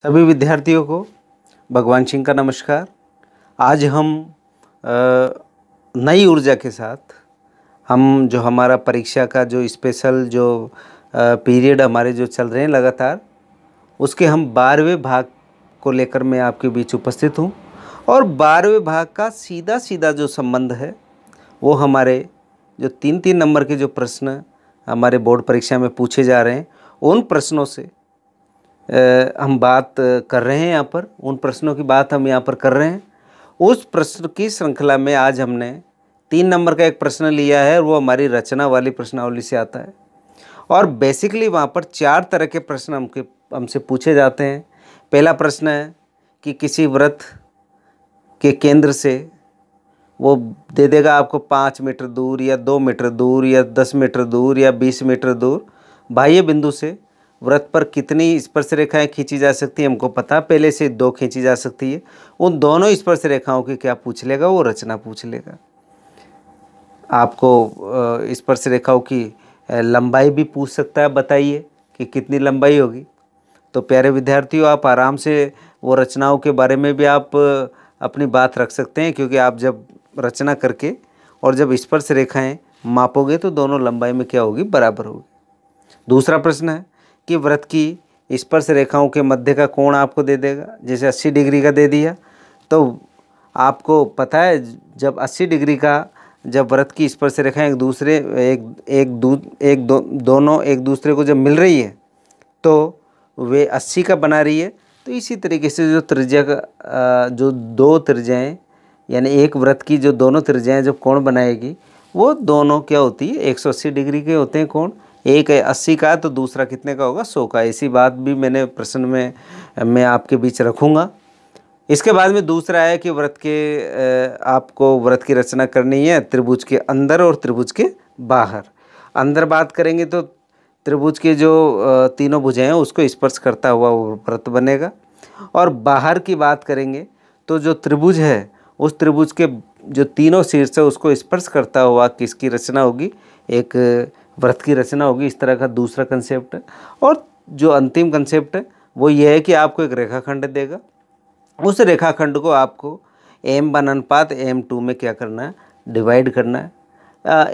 सभी विद्यार्थियों को भगवान सिंह का नमस्कार। आज हम नई ऊर्जा के साथ हम जो हमारा परीक्षा का जो स्पेशल जो पीरियड हमारे जो चल रहे हैं लगातार, उसके हम 12वें भाग को लेकर मैं आपके बीच उपस्थित हूँ। और 12वें भाग का सीधा सीधा जो संबंध है वो हमारे जो 3-3 नंबर के जो प्रश्न हमारे बोर्ड परीक्षा में पूछे जा रहे हैं, उन प्रश्नों से हम बात कर रहे हैं। यहाँ पर उन प्रश्नों की बात हम यहाँ पर कर रहे हैं। उस प्रश्न की श्रृंखला में आज हमने 3 नंबर का एक प्रश्न लिया है, वो हमारी रचना वाली प्रश्नावली से आता है। और बेसिकली वहाँ पर 4 तरह के प्रश्न हमसे पूछे जाते हैं। पहला प्रश्न है कि किसी वृत्त के केंद्र से वो दे देगा आपको 5 मीटर दूर या 2 मीटर दूर या 10 मीटर दूर या 20 मीटर दूर बाह्य बिंदु से वृत्त पर कितनी स्पर्श रेखाएं खींची जा सकती है, हमको पता पहले से 2 खींची जा सकती है। उन दोनों स्पर्श रेखाओं की क्या पूछ लेगा, वो रचना पूछ लेगा। आपको स्पर्श रेखाओं की लंबाई भी पूछ सकता है, बताइए कि कितनी लंबाई होगी। तो प्यारे विद्यार्थियों, आप आराम से वो रचनाओं के बारे में भी आप अपनी बात रख सकते हैं, क्योंकि आप जब रचना करके और जब स्पर्श रेखाएं मापोगे तो दोनों लंबाई में क्या होगी, बराबर होगी। दूसरा प्रश्न है कि वृत्त की स्पर्श रेखाओं के मध्य का कोण आपको दे देगा। जैसे 80 डिग्री का दे दिया तो आपको पता है जब 80 डिग्री का जब वृत्त की स्पर्श रेखाएं दोनों एक दूसरे को जब मिल रही है तो वे 80 का बना रही है। तो इसी तरीके से जो त्रिज्या का जो 2 त्रिज्याएँ यानी एक वृत्त की जो दोनों त्रिज्याएँ जब कोण बनाएगी वो दोनों क्या होती है, 180 डिग्री के होते हैं कोण। एक है 80 का तो दूसरा कितने का होगा, 100 का। ऐसी बात भी मैंने प्रश्न में मैं आपके बीच रखूँगा। इसके बाद में दूसरा है कि आपको वृत्त की रचना करनी है त्रिभुज के अंदर और त्रिभुज के बाहर। अंदर बात करेंगे तो त्रिभुज के जो तीनों भुजाएं हैं उसको स्पर्श करता हुआ वो वृत्त बनेगा। और बाहर की बात करेंगे तो जो त्रिभुज है उस त्रिभुज के जो तीनों शीर्ष है उसको स्पर्श करता हुआ किसकी रचना होगी, एक वृत्त की रचना होगी। इस तरह का दूसरा कंसेप्ट है। और जो अंतिम कंसेप्ट है वो ये है कि आपको एक रेखाखंड देगा, उस रेखाखंड को आपको m1:m2 में क्या करना है, डिवाइड करना है।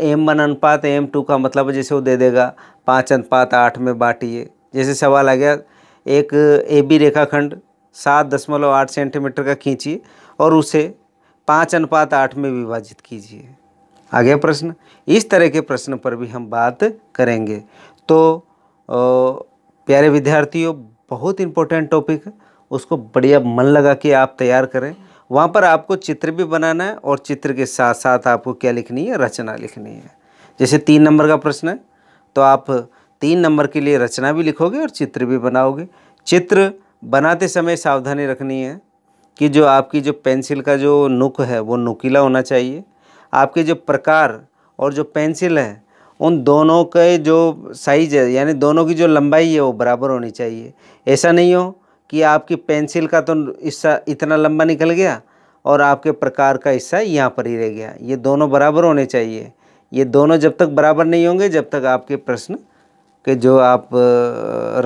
m1:m2 का मतलब है जैसे वो दे देगा 5:8 में बांटिए। जैसे सवाल आ गया एक AB रेखाखंड 7.8 सेंटीमीटर का खींचिए और उसे 5:8 में विभाजित कीजिए। आ गया प्रश्न। इस तरह के प्रश्न पर भी हम बात करेंगे। तो प्यारे विद्यार्थियों, बहुत इम्पोर्टेंट टॉपिक है, उसको बढ़िया मन लगा के आप तैयार करें। वहाँ पर आपको चित्र भी बनाना है और चित्र के साथ साथ आपको क्या लिखनी है, रचना लिखनी है। जैसे 3 नंबर का प्रश्न है तो आप 3 नंबर के लिए रचना भी लिखोगे और चित्र भी बनाओगे। चित्र बनाते समय सावधानी रखनी है कि जो आपकी जो पेंसिल का जो नुक है वो नुकीला होना चाहिए। आपके जो प्रकार और जो पेंसिल है उन दोनों के जो साइज़ है यानी दोनों की जो लंबाई है वो बराबर होनी चाहिए। ऐसा नहीं हो कि आपकी पेंसिल का तो हिस्सा इतना लंबा निकल गया और आपके प्रकार का हिस्सा यहाँ पर ही रह गया। ये दोनों बराबर होने चाहिए। ये दोनों जब तक बराबर नहीं होंगे जब तक आपके प्रश्न के जो आप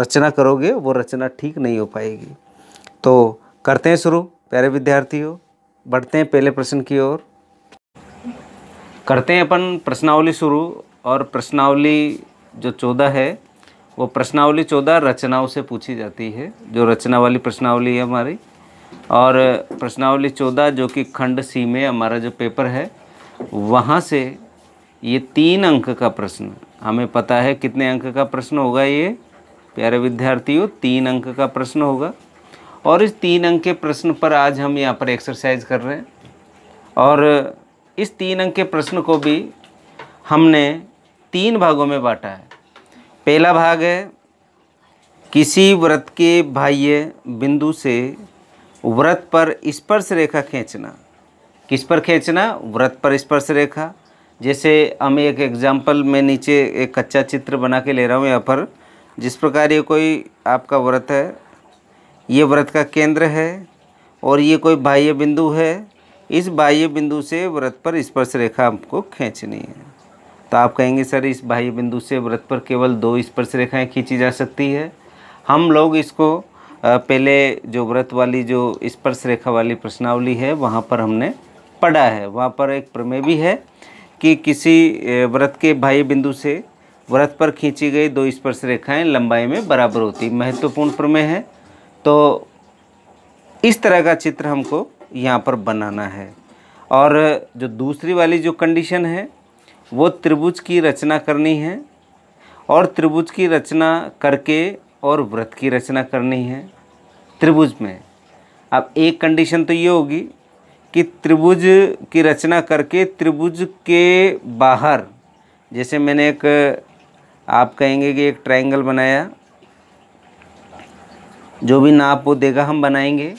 रचना करोगे वो रचना ठीक नहीं हो पाएगी। तो करते हैं शुरू प्यारे विद्यार्थियों, बढ़ते हैं पहले प्रश्न की ओर। करते हैं अपन प्रश्नावली शुरू। और प्रश्नावली जो 14 है वो प्रश्नावली 14 रचनाओं से पूछी जाती है, जो रचना वाली प्रश्नावली है हमारी। और प्रश्नावली 14 जो कि खंड सी में हमारा जो पेपर है वहाँ से ये 3 अंक का प्रश्न, हमें पता है कितने अंक का प्रश्न होगा ये प्यारे विद्यार्थियों, 3 अंक का प्रश्न होगा। और इस 3 अंक के प्रश्न पर आज हम यहाँ पर एक्सरसाइज कर रहे हैं। और इस 3 अंक के प्रश्न को भी हमने 3 भागों में बांटा है। पहला भाग है किसी वृत्त के बाह्य बिंदु से वृत्त पर स्पर्श रेखा खींचना। किस पर खींचना, वृत्त पर स्पर्श रेखा। जैसे हम एक एग्जाम्पल में नीचे एक कच्चा चित्र बना के ले रहा हूँ यहाँ पर। जिस प्रकार ये कोई आपका वृत्त है, ये वृत्त का केंद्र है और ये कोई बाह्य बिंदु है। इस बाह्य बिंदु से वृत्त पर स्पर्श रेखा हमको खींचनी है। तो आप कहेंगे सर इस बाह्य बिंदु से वृत्त पर केवल 2 स्पर्श रेखाएं खींची जा सकती है। हम लोग इसको पहले जो व्रत वाली जो स्पर्श रेखा वाली प्रश्नावली है वहाँ पर हमने पढ़ा है। वहाँ पर एक प्रमेय भी है कि किसी व्रत के बाह्य बिंदु से व्रत पर खींची गई दो स्पर्श रेखाएं लंबाई में बराबर होती, महत्वपूर्ण प्रमेय है। तो इस तरह का चित्र हमको यहाँ पर बनाना है। और जो दूसरी वाली जो कंडीशन है वो त्रिभुज की रचना करनी है, और त्रिभुज की रचना करके और व्रत की रचना करनी है त्रिभुज में। अब एक कंडीशन तो ये होगी कि त्रिभुज की रचना करके त्रिभुज के बाहर, जैसे मैंने एक, आप कहेंगे कि एक ट्रायंगल बनाया, जो भी नाप वो देगा हम बनाएंगे।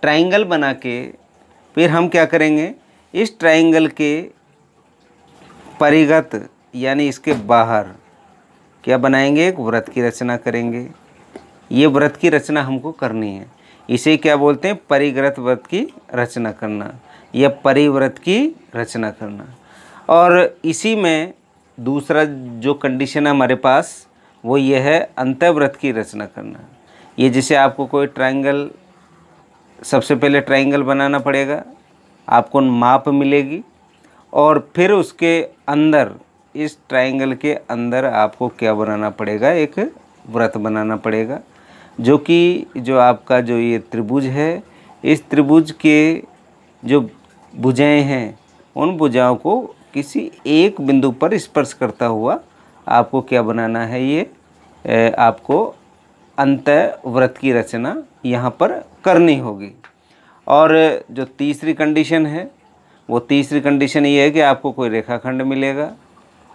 ट्रायंगल बना के फिर हम क्या करेंगे, इस ट्रायंगल के परिगत यानी इसके बाहर क्या बनाएंगे, एक व्रत की रचना करेंगे। ये व्रत की रचना हमको करनी है, इसे क्या बोलते हैं, परिग्रत व्रत की रचना करना या परिव्रत की रचना करना। और इसी में दूसरा जो कंडीशन है हमारे पास वो ये है अंतःव्रत की रचना करना। ये जैसे आपको कोई ट्रायंगल, सबसे पहले ट्रायंगल बनाना पड़ेगा, आपको माप मिलेगी, और फिर उसके अंदर, इस ट्रायंगल के अंदर आपको क्या बनाना पड़ेगा, एक व्रत बनाना पड़ेगा, जो कि जो आपका जो ये त्रिभुज है, इस त्रिभुज के जो भुजाएं हैं उन भुजाओं को किसी एक बिंदु पर स्पर्श करता हुआ आपको क्या बनाना है, ये आपको अंतःव्रत की रचना यहाँ पर करनी होगी। और जो तीसरी कंडीशन है वो तीसरी कंडीशन ये है कि आपको कोई रेखाखंड मिलेगा,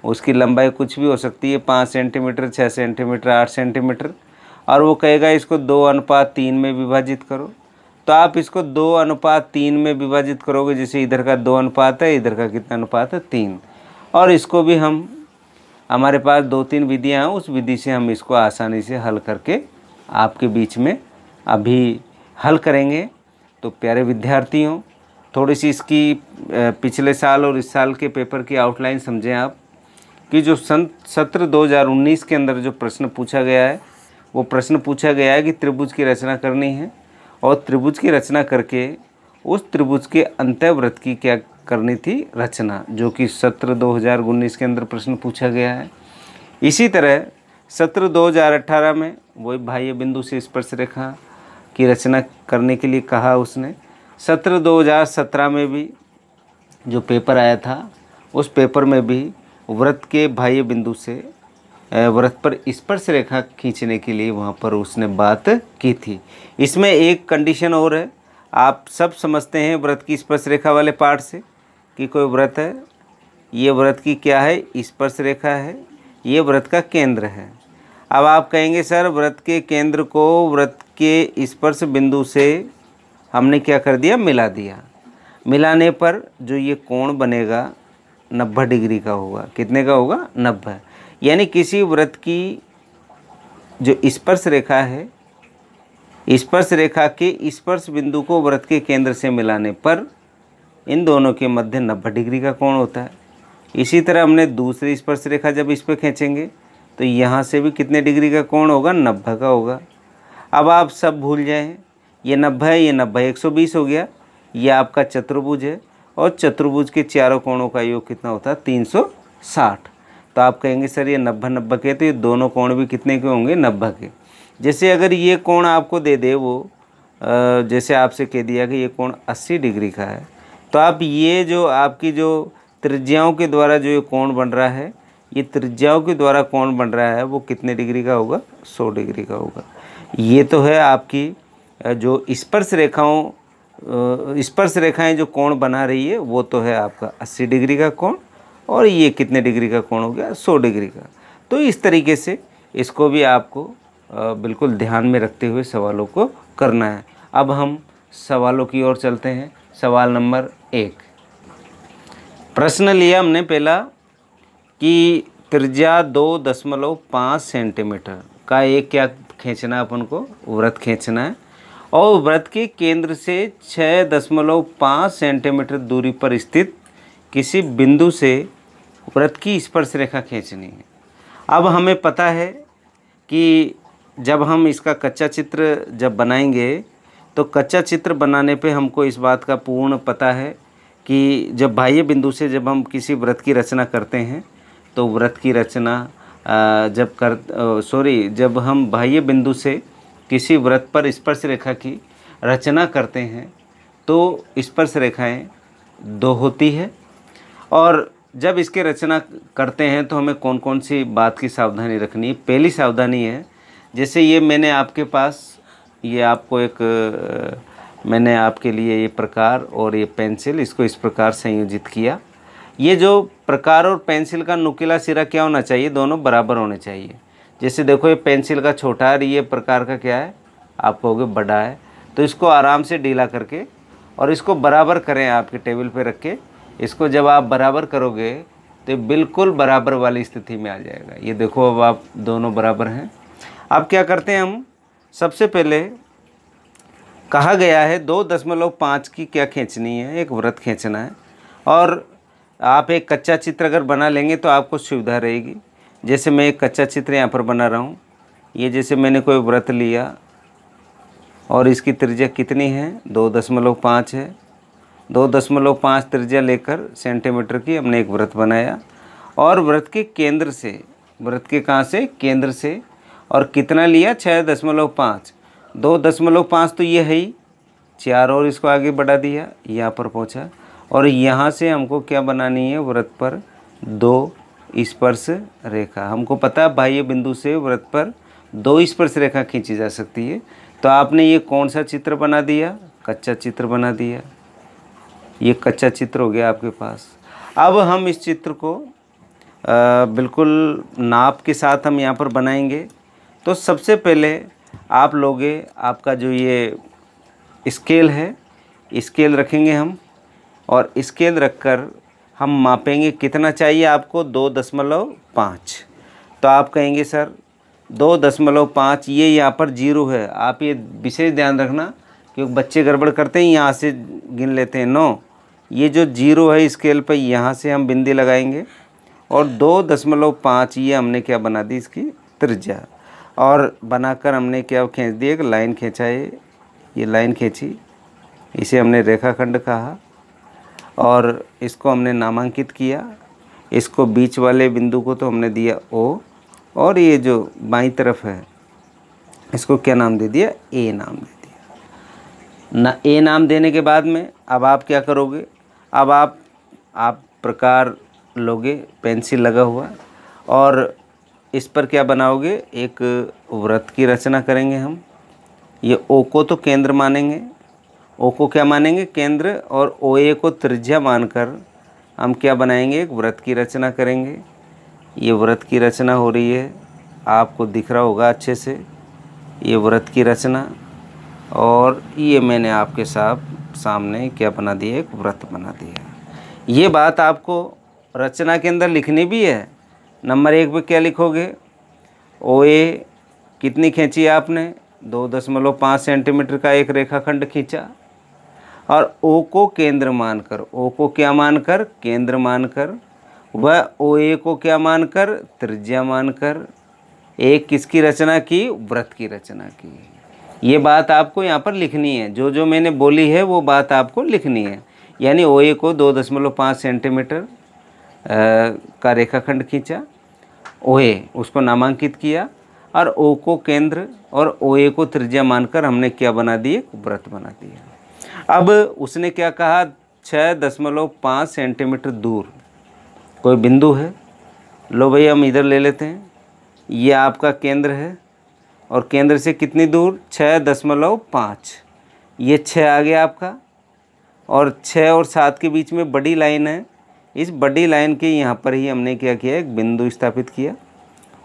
उसकी लंबाई कुछ भी हो सकती है, 5 सेंटीमीटर, 6 सेंटीमीटर, 8 सेंटीमीटर, और वो कहेगा इसको 2:3 में विभाजित करो। तो आप इसको 2:3 में विभाजित करोगे, जैसे इधर का 2 अनुपात है, इधर का कितना अनुपात है, 3। और इसको भी हम, हमारे पास 2-3 विधियाँ हैं, उस विधि से हम इसको आसानी से हल करके आपके बीच में अभी हल करेंगे। तो प्यारे विद्यार्थियों, थोड़ी सी इसकी पिछले साल और इस साल के पेपर की आउटलाइन समझें आप, कि जो सत्र 2019 के अंदर जो प्रश्न पूछा गया है, वो प्रश्न पूछा गया है कि त्रिभुज की रचना करनी है, और त्रिभुज की रचना करके उस त्रिभुज के अंतःव्रत की क्या करनी थी, रचना, जो कि सत्र 2019 के अंदर प्रश्न पूछा गया है। इसी तरह सत्र 2018 में वही बाह्य बिंदु से स्पर्श रेखा की रचना करने के लिए कहा उसने। सत्र 2017 में भी जो पेपर आया था, उस पेपर में भी व्रत के बाह्य बिंदु से व्रत पर स्पर्श रेखा खींचने के लिए वहाँ पर उसने बात की थी। इसमें एक कंडीशन और है, आप सब समझते हैं व्रत की स्पर्श रेखा वाले पार्ट से कि कोई व्रत है, ये व्रत की क्या है, स्पर्श रेखा है, ये व्रत का केंद्र है। अब आप कहेंगे सर व्रत के केंद्र को व्रत के स्पर्श बिंदु से हमने क्या कर दिया, मिला दिया। मिलाने पर जो ये कोण बनेगा 90 डिग्री का होगा। कितने का होगा, 90। यानी किसी व्रत की जो स्पर्श रेखा है, स्पर्श रेखा के स्पर्श बिंदु को व्रत के केंद्र से मिलाने पर इन दोनों के मध्य 90 डिग्री का कोण होता है। इसी तरह हमने दूसरी स्पर्श रेखा जब इस पर खींचेंगे तो यहाँ से भी कितने डिग्री का कोण होगा, 90 का होगा। अब आप सब भूल जाएं, ये 90 है, ये 90, 120 हो गया। ये आपका चतुर्भुज है, और चतुर्भुज के चारों कोणों का योग कितना होता है, 360। तो आप कहेंगे सर ये 90-90 के, तो ये दोनों कोण भी कितने के होंगे, 90 के। जैसे अगर ये कोण आपको दे दे, वो जैसे आपसे कह दिया कि ये कोण 80 डिग्री का है, तो आप ये जो आपकी जो त्रिज्याओं के द्वारा जो ये कोण बन रहा है, ये त्रिज्याओं के द्वारा कोण बन रहा है, वो कितने डिग्री का होगा, 100 डिग्री का होगा। ये तो है आपकी जो स्पर्श रेखाएं जो कोण बना रही है, वो तो है आपका 80 डिग्री का कोण, और ये कितने डिग्री का कोण हो गया, 100 डिग्री का। तो इस तरीके से इसको भी आपको बिल्कुल ध्यान में रखते हुए सवालों को करना है। अब हम सवालों की ओर चलते हैं। सवाल नंबर 1, प्रश्न लिया हमने पहला कि त्रिज्या 2.5 सेंटीमीटर का एक क्या खींचना है, अपन को व्रत खींचना है, और व्रत के केंद्र से 6.5 सेंटीमीटर दूरी पर स्थित किसी बिंदु से व्रत की स्पर्श रेखा खींचनी है। अब हमें पता है कि जब हम इसका कच्चा चित्र जब बनाएंगे तो कच्चा चित्र बनाने पे हमको इस बात का पूर्ण पता है कि जब बाह्य बिंदु से जब हम किसी व्रत की रचना करते हैं तो व्रत की रचना जब हम बाह्य बिंदु से किसी व्रत पर स्पर्श रेखा की रचना करते हैं तो स्पर्श रेखाएं 2 होती है। और जब इसके रचना करते हैं तो हमें कौन कौन सी बात की सावधानी रखनी है। पहली सावधानी है, जैसे ये मैंने आपके पास ये आपको मैंने आपके लिए ये प्रकार और ये पेंसिल इसको इस प्रकार संयोजित किया। ये जो प्रकार और पेंसिल का नुकीला सिरा क्या होना चाहिए, दोनों बराबर होने चाहिए। जैसे देखो ये पेंसिल का छोटा है और ये प्रकार का क्या है, आप कहोगे बड़ा है, तो इसको आराम से ढीला करके और इसको बराबर करें आपके टेबल पे रख के। इसको जब आप बराबर करोगे तो बिल्कुल बराबर वाली स्थिति में आ जाएगा। ये देखो अब आप दोनों बराबर हैं। अब क्या करते हैं हम, सबसे पहले कहा गया है 2.5 की क्या खींचनी है, एक व्रत खींचना है। और आप एक कच्चा चित्र अगर बना लेंगे तो आपको सुविधा रहेगी। जैसे मैं एक कच्चा चित्र यहाँ पर बना रहा हूँ। ये जैसे मैंने कोई व्रत लिया और इसकी त्रिज्या कितनी है, 2.5 है। 2.5 त्रिज्या लेकर सेंटीमीटर की हमने एक व्रत बनाया और व्रत के केंद्र से, व्रत के कहाँ से, केंद्र से, और कितना लिया, 6.5। 2.5 तो ये है ही, 4 और इसको आगे बढ़ा दिया, यहाँ पर पहुँचा। और यहाँ से हमको क्या बनानी है, व्रत पर 2 स्पर्श रेखा। हमको पता है बाह्य बिंदु से व्रत पर 2 स्पर्श रेखा खींची जा सकती है। तो आपने ये कौन सा चित्र बना दिया, कच्चा चित्र बना दिया। ये कच्चा चित्र हो गया आपके पास। अब हम इस चित्र को बिल्कुल नाप के साथ हम यहाँ पर बनाएंगे। तो सबसे पहले आप लोगे आपका जो ये स्केल है, स्केल रखेंगे हम, और स्केल रखकर हम मापेंगे कितना चाहिए आपको, 2.5। तो आप कहेंगे सर 2.5, ये यहाँ पर 0 है। आप ये विशेष ध्यान रखना क्योंकि बच्चे गड़बड़ करते हैं, यहाँ से गिन लेते हैं 9। ये जो 0 है स्केल पर, यहाँ से हम बिंदी लगाएंगे और 2.5 ये हमने क्या बना दी, इसकी त्रिज्या। और बनाकर हमने क्या खींच दी, एक लाइन खींचा है, ये लाइन खींची, इसे हमने रेखाखंड कहा और इसको हमने नामांकित किया। इसको बीच वाले बिंदु को तो हमने दिया O, और ये जो बाईं तरफ है इसको क्या नाम दे दिया, A नाम दे दिया ना। A नाम देने के बाद में अब आप क्या करोगे, अब आप प्रकार लोगे, पेंसिल लगा हुआ, और इस पर क्या बनाओगे, एक व्रत की रचना करेंगे हम। ये O को तो केंद्र मानेंगे, O को क्या मानेंगे, केंद्र, और OA को त्रिज्या मानकर हम क्या बनाएंगे, एक व्रत की रचना करेंगे। ये व्रत की रचना हो रही है, आपको दिख रहा होगा अच्छे से, ये व्रत की रचना। और ये मैंने आपके सामने क्या बना दिया, एक व्रत बना दिया। ये बात आपको रचना के अंदर लिखनी भी है। नंबर 1 पे क्या लिखोगे, OA कितनी खींची आपने, 2.5 सेंटीमीटर का एक रेखाखंड खींचा, और O को केंद्र मानकर, O को क्या मानकर, केंद्र मानकर, वह OA को क्या मानकर, त्रिज्या मानकर एक किसकी रचना की, व्रत की रचना की। ये बात आपको यहाँ पर लिखनी है, जो जो मैंने बोली है वो बात आपको लिखनी है। यानी OA को 2.5 सेंटीमीटर का रेखाखंड खींचा, OA उसको नामांकित किया, और O को केंद्र और OA को त्रिज्या मानकर हमने क्या बना दिए, व्रत बना दिया। अब उसने क्या कहा, 6.5 सेंटीमीटर दूर कोई बिंदु है, लो भाई हम इधर ले लेते हैं, ये आपका केंद्र है, और केंद्र से कितनी दूर, 6.5, ये 6 आ गया आपका, और 6 और 7 के बीच में बड़ी लाइन है। इस बड़ी लाइन के यहाँ पर ही हमने क्या किया, एक बिंदु स्थापित किया,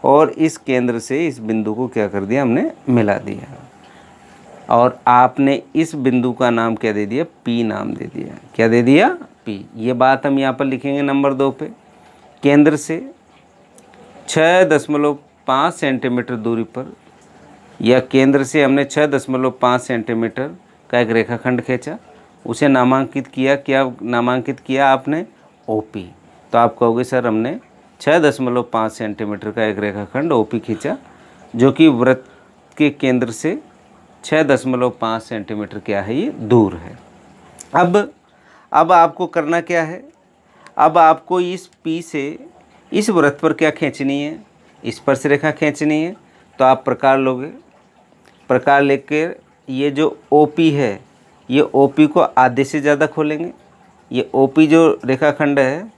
और इस केंद्र से इस बिंदु को क्या कर दिया, हमने मिला दिया। और आपने इस बिंदु का नाम क्या दे दिया, P नाम दे दिया। क्या दे दिया, P। ये बात हम यहाँ पर लिखेंगे नंबर 2 पे। केंद्र से 6.5 सेंटीमीटर दूरी पर, या केंद्र से हमने 6.5 सेंटीमीटर का एक रेखाखंड खींचा, उसे नामांकित किया। क्या नामांकित किया आपने, OP। तो आप कहोगे सर हमने 6.5 सेंटीमीटर का एक रेखाखंड OP खींचा, जो कि व्रत के केंद्र से 6.5 सेंटीमीटर क्या है, ये दूर है। अब आपको करना क्या है, अब आपको इस P से इस वृत्त पर क्या खींचनी है, स्पर्शरेखा खींचनी है। तो आप प्रकार लोगे, प्रकार लेकर ये जो OP है, ये OP को आधे से ज़्यादा खोलेंगे। ये OP जो रेखाखंड है,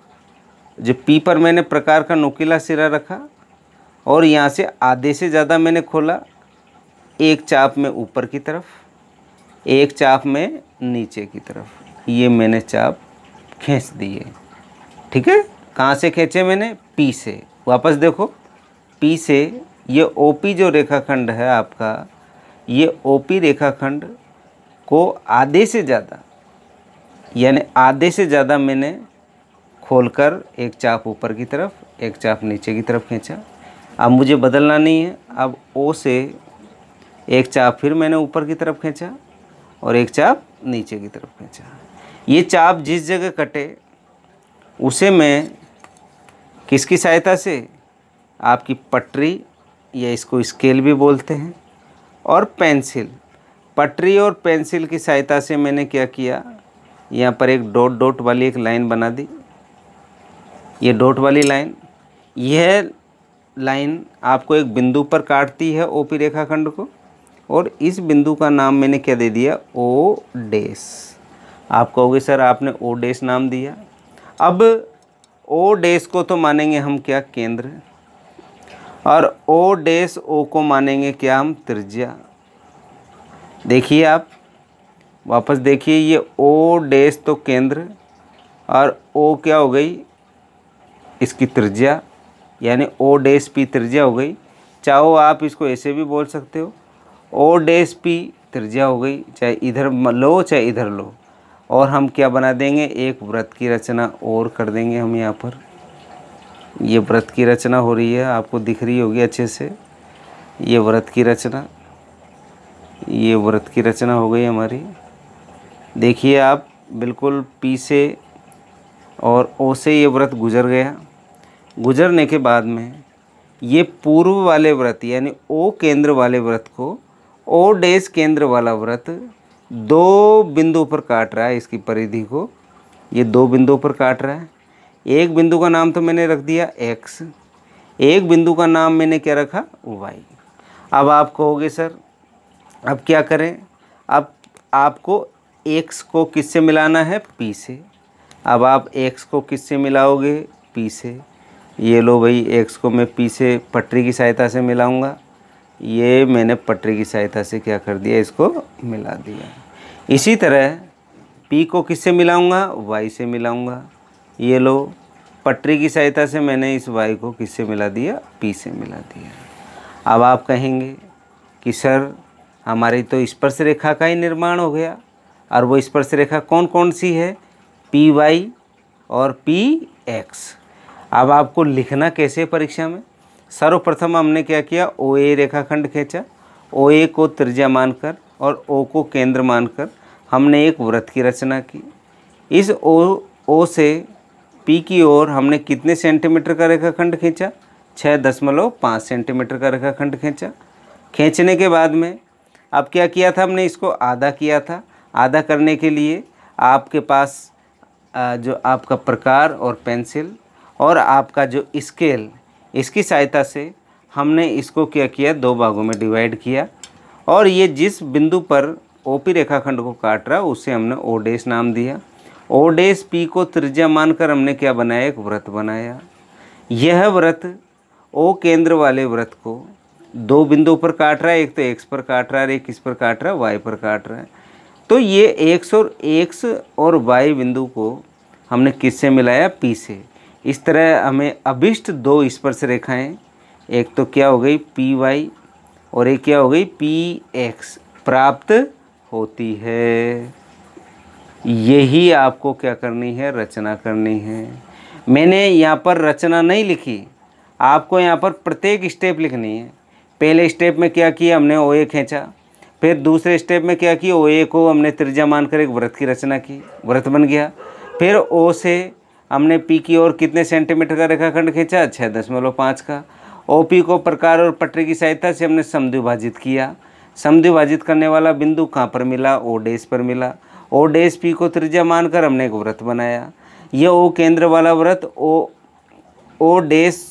जो P पर मैंने प्रकार का नुकीला सिरा रखा और यहाँ से आधे से ज़्यादा मैंने खोला, एक चाप में ऊपर की तरफ, एक चाप में नीचे की तरफ, ये मैंने चाप खींच दिए। ठीक है, कहाँ से खींचे मैंने, P से। वापस देखो, P से ये OP जो रेखाखंड है आपका, ये OP रेखाखंड को आधे से ज़्यादा, यानी आधे से ज़्यादा मैंने खोलकर एक चाप ऊपर की तरफ, एक चाप नीचे की तरफ खींचा। अब मुझे बदलना नहीं है, अब O से एक चाप फिर मैंने ऊपर की तरफ खींचा और एक चाप नीचे की तरफ खींचा। ये चाप जिस जगह कटे उसे मैं किसकी सहायता से, आपकी पटरी या इसको स्केल भी बोलते हैं, और पेंसिल, पटरी और पेंसिल की सहायता से मैंने क्या किया, यहाँ पर एक डॉट डॉट वाली एक लाइन बना दी। ये डॉट वाली लाइन, यह लाइन आपको एक बिंदु पर काटती है OP रेखाखंड को, और इस बिंदु का नाम मैंने क्या दे दिया, O डैश। आप कहोगे सर आपने O डैश नाम दिया। अब O डैश को तो मानेंगे हम क्या, केंद्र, और O डैश O को मानेंगे क्या हम, त्रिज्या। देखिए आप वापस देखिए, ये O डैश तो केंद्र और O क्या हो गई, इसकी त्रिज्या, यानी O डैश P त्रिज्या हो गई। चाहो आप इसको ऐसे भी बोल सकते हो, O डैश P त्रिज्या हो गई, चाहे इधर लो चाहे इधर लो। और हम क्या बना देंगे, एक वृत्त की रचना और कर देंगे हम यहाँ पर। ये वृत्त की रचना हो रही है, आपको दिख रही होगी अच्छे से। ये वृत्त की रचना, ये वृत्त की रचना हो गई हमारी। देखिए आप बिल्कुल P से और O से ये वृत्त गुजर गया। गुजरने के बाद में ये पूर्व वाले वृत्त यानी O केंद्र वाले वृत्त को O डैश केंद्र वाला वृत्त दो बिंदु पर काट रहा है, इसकी परिधि को ये दो बिंदुओं पर काट रहा है। एक बिंदु का नाम तो मैंने रख दिया X, एक बिंदु का नाम मैंने क्या रखा, Y। अब आप कहोगे सर अब क्या करें, अब आपको X को किससे मिलाना है, P से। अब आप X को किससे मिलाओगे, P से। ये लो भाई, X को मैं P से पटरी की सहायता से मिलाऊंगा। ये मैंने पटरी की सहायता से क्या कर दिया, इसको मिला दिया। इसी तरह P को किससे मिलाऊंगा, Y से मिलाऊंगा। ये लो, पटरी की सहायता से मैंने इस Y को किससे मिला दिया, P से मिला दिया। अब आप कहेंगे कि सर हमारी तो स्पर्श रेखा का ही निर्माण हो गया, और वो स्पर्श रेखा कौन कौन सी है, PY और PX। अब आपको लिखना कैसे परीक्षा में, सर्वप्रथम हमने क्या किया, OA रेखाखंड खींचा, OA को त्रिज्या मानकर और O को केंद्र मानकर हमने एक वृत्त की रचना की। इस O से P की ओर हमने कितने सेंटीमीटर का रेखाखंड खींचा, 6.5 सेंटीमीटर का रेखाखंड खींचा। खींचने के बाद में अब क्या किया था, हमने इसको आधा किया था। आधा करने के लिए आपके पास जो आपका प्रकार और पेंसिल और आपका जो स्केल, इसकी सहायता से हमने इसको क्या किया, दो भागों में डिवाइड किया। और ये जिस बिंदु पर OP रेखाखंड को काट रहा उसे हमने O डैश नाम दिया। O डैश P को त्रिज्या मानकर हमने क्या बनाया, एक वृत्त बनाया। यह वृत्त O केंद्र वाले वृत्त को दो बिंदु पर काट रहा है, एक तो X पर काट रहा है, एक किस पर काट रहा है, Y पर काट रहा है। तो ये X और Y बिंदु को हमने किससे मिलाया, P से। इस तरह हमें अभिष्ट दो स्पर्श रेखाएं, एक तो क्या हो गई PY और एक क्या हो गई PX प्राप्त होती है। यही आपको क्या करनी है, रचना करनी है। मैंने यहाँ पर रचना नहीं लिखी, आपको यहाँ पर प्रत्येक स्टेप लिखनी है। पहले स्टेप में क्या किया, हमने OA खींचा। फिर दूसरे स्टेप में क्या किया, OA को हमने त्रिज्या मानकर एक वृत्त की रचना की, वृत्त बन गया। फिर O से हमने P की ओर कितने सेंटीमीटर का रेखाखंड खींचा, 6.5 का। OP को प्रकार और पटरी की सहायता से हमने समद्विभाजित किया। समद्विभाजित करने वाला बिंदु कहाँ पर मिला? O डैश पर मिला। O डैश P को त्रिज्या मानकर हमने एक वृत्त बनाया। यह O केंद्र वाला वृत्त O डैश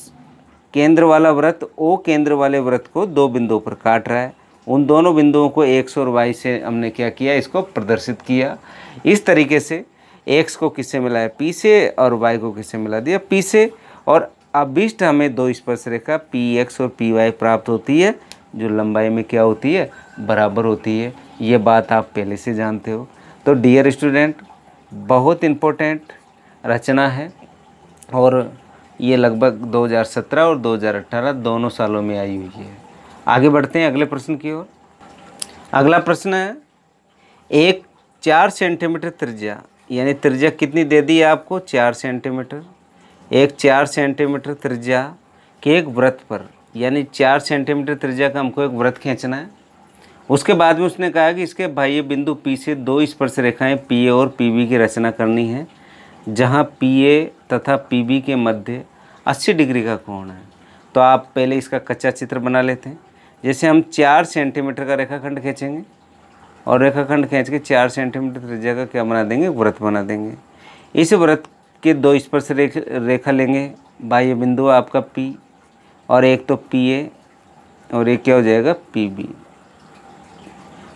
केंद्र वाला वृत्त O केंद्र वाले वृत्त को दो बिंदुओं पर काट रहा है। उन दोनों बिंदुओं को x और y से हमने क्या किया? इसको प्रदर्शित किया। इस तरीके से x को किससे मिलाया? P से, और y को किससे मिला दिया? P से। और अभिष्ट हमें दो स्पर्श रेखा PX और PY प्राप्त होती है, जो लंबाई में क्या होती है? बराबर होती है। ये बात आप पहले से जानते हो। तो डियर स्टूडेंट, बहुत इम्पोर्टेंट रचना है और ये लगभग 2017 और 2018 दोनों सालों में आई हुई है। आगे बढ़ते हैं अगले प्रश्न की ओर। अगला प्रश्न है, एक 4 सेंटीमीटर त्रिज्या, यानी त्रिज्या कितनी दे दी है आपको? 4 सेंटीमीटर। एक 4 सेंटीमीटर त्रिज्या के एक वृत्त पर, यानी 4 सेंटीमीटर त्रिज्या का हमको एक वृत्त खींचना है। उसके बाद में उसने कहा कि इसके बाह्य बिंदु P से दो स्पर्श रेखाएं PA और PB की रचना करनी है, जहां PA तथा PB के मध्य 80 डिग्री का कोण है। तो आप पहले इसका कच्चा चित्र बना लेते हैं। जैसे हम 4 सेंटीमीटर का रेखाखंड खींचेंगे और रेखाखंड खींच के 4 सेंटीमीटर त्रिज्या का क्या बना देंगे? वृत्त बना देंगे। इस वृत्त के दो स्पर्श रेखा लेंगे, बाह्य बिंदु आपका P, और एक तो PA और एक क्या हो जाएगा? PB।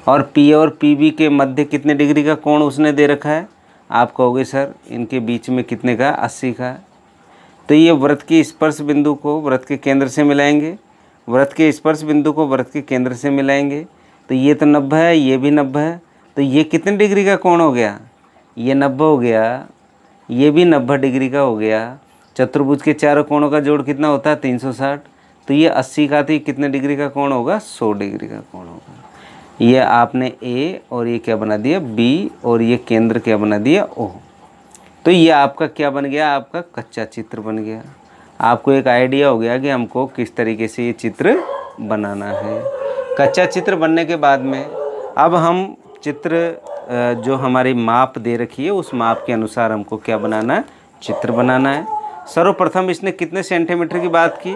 और PA और PB के मध्य कितने डिग्री का कोण उसने दे रखा है? आप कहोगे सर इनके बीच में कितने का? 80 का। तो ये वृत्त की स्पर्श बिंदु को वृत्त के केंद्र से मिलाएंगे, वृत्त के स्पर्श बिंदु को वृत्त के केंद्र से मिलाएंगे। तो ये तो 90 है, ये भी 90 है। तो ये कितने डिग्री का कोण हो गया? ये 90 हो गया, ये भी 90 डिग्री का हो गया। चतुर्भुज के चारों कोणों का जोड़ कितना होता है? 360। तो ये 80 का, तो ये कितने डिग्री का कोण होगा? 100 डिग्री का कोण होगा। ये आपने A और ये क्या बना दिया? B, और ये केंद्र क्या बना दिया? O। तो ये आपका क्या बन गया? आपका कच्चा चित्र बन गया। आपको एक आइडिया हो गया कि हमको किस तरीके से ये चित्र बनाना है। कच्चा चित्र बनने के बाद में अब हम चित्र जो हमारी माप दे रखी है उस माप के अनुसार हमको क्या बनाना है? चित्र बनाना है। सर्वप्रथम इसने कितने सेंटीमीटर की बात की?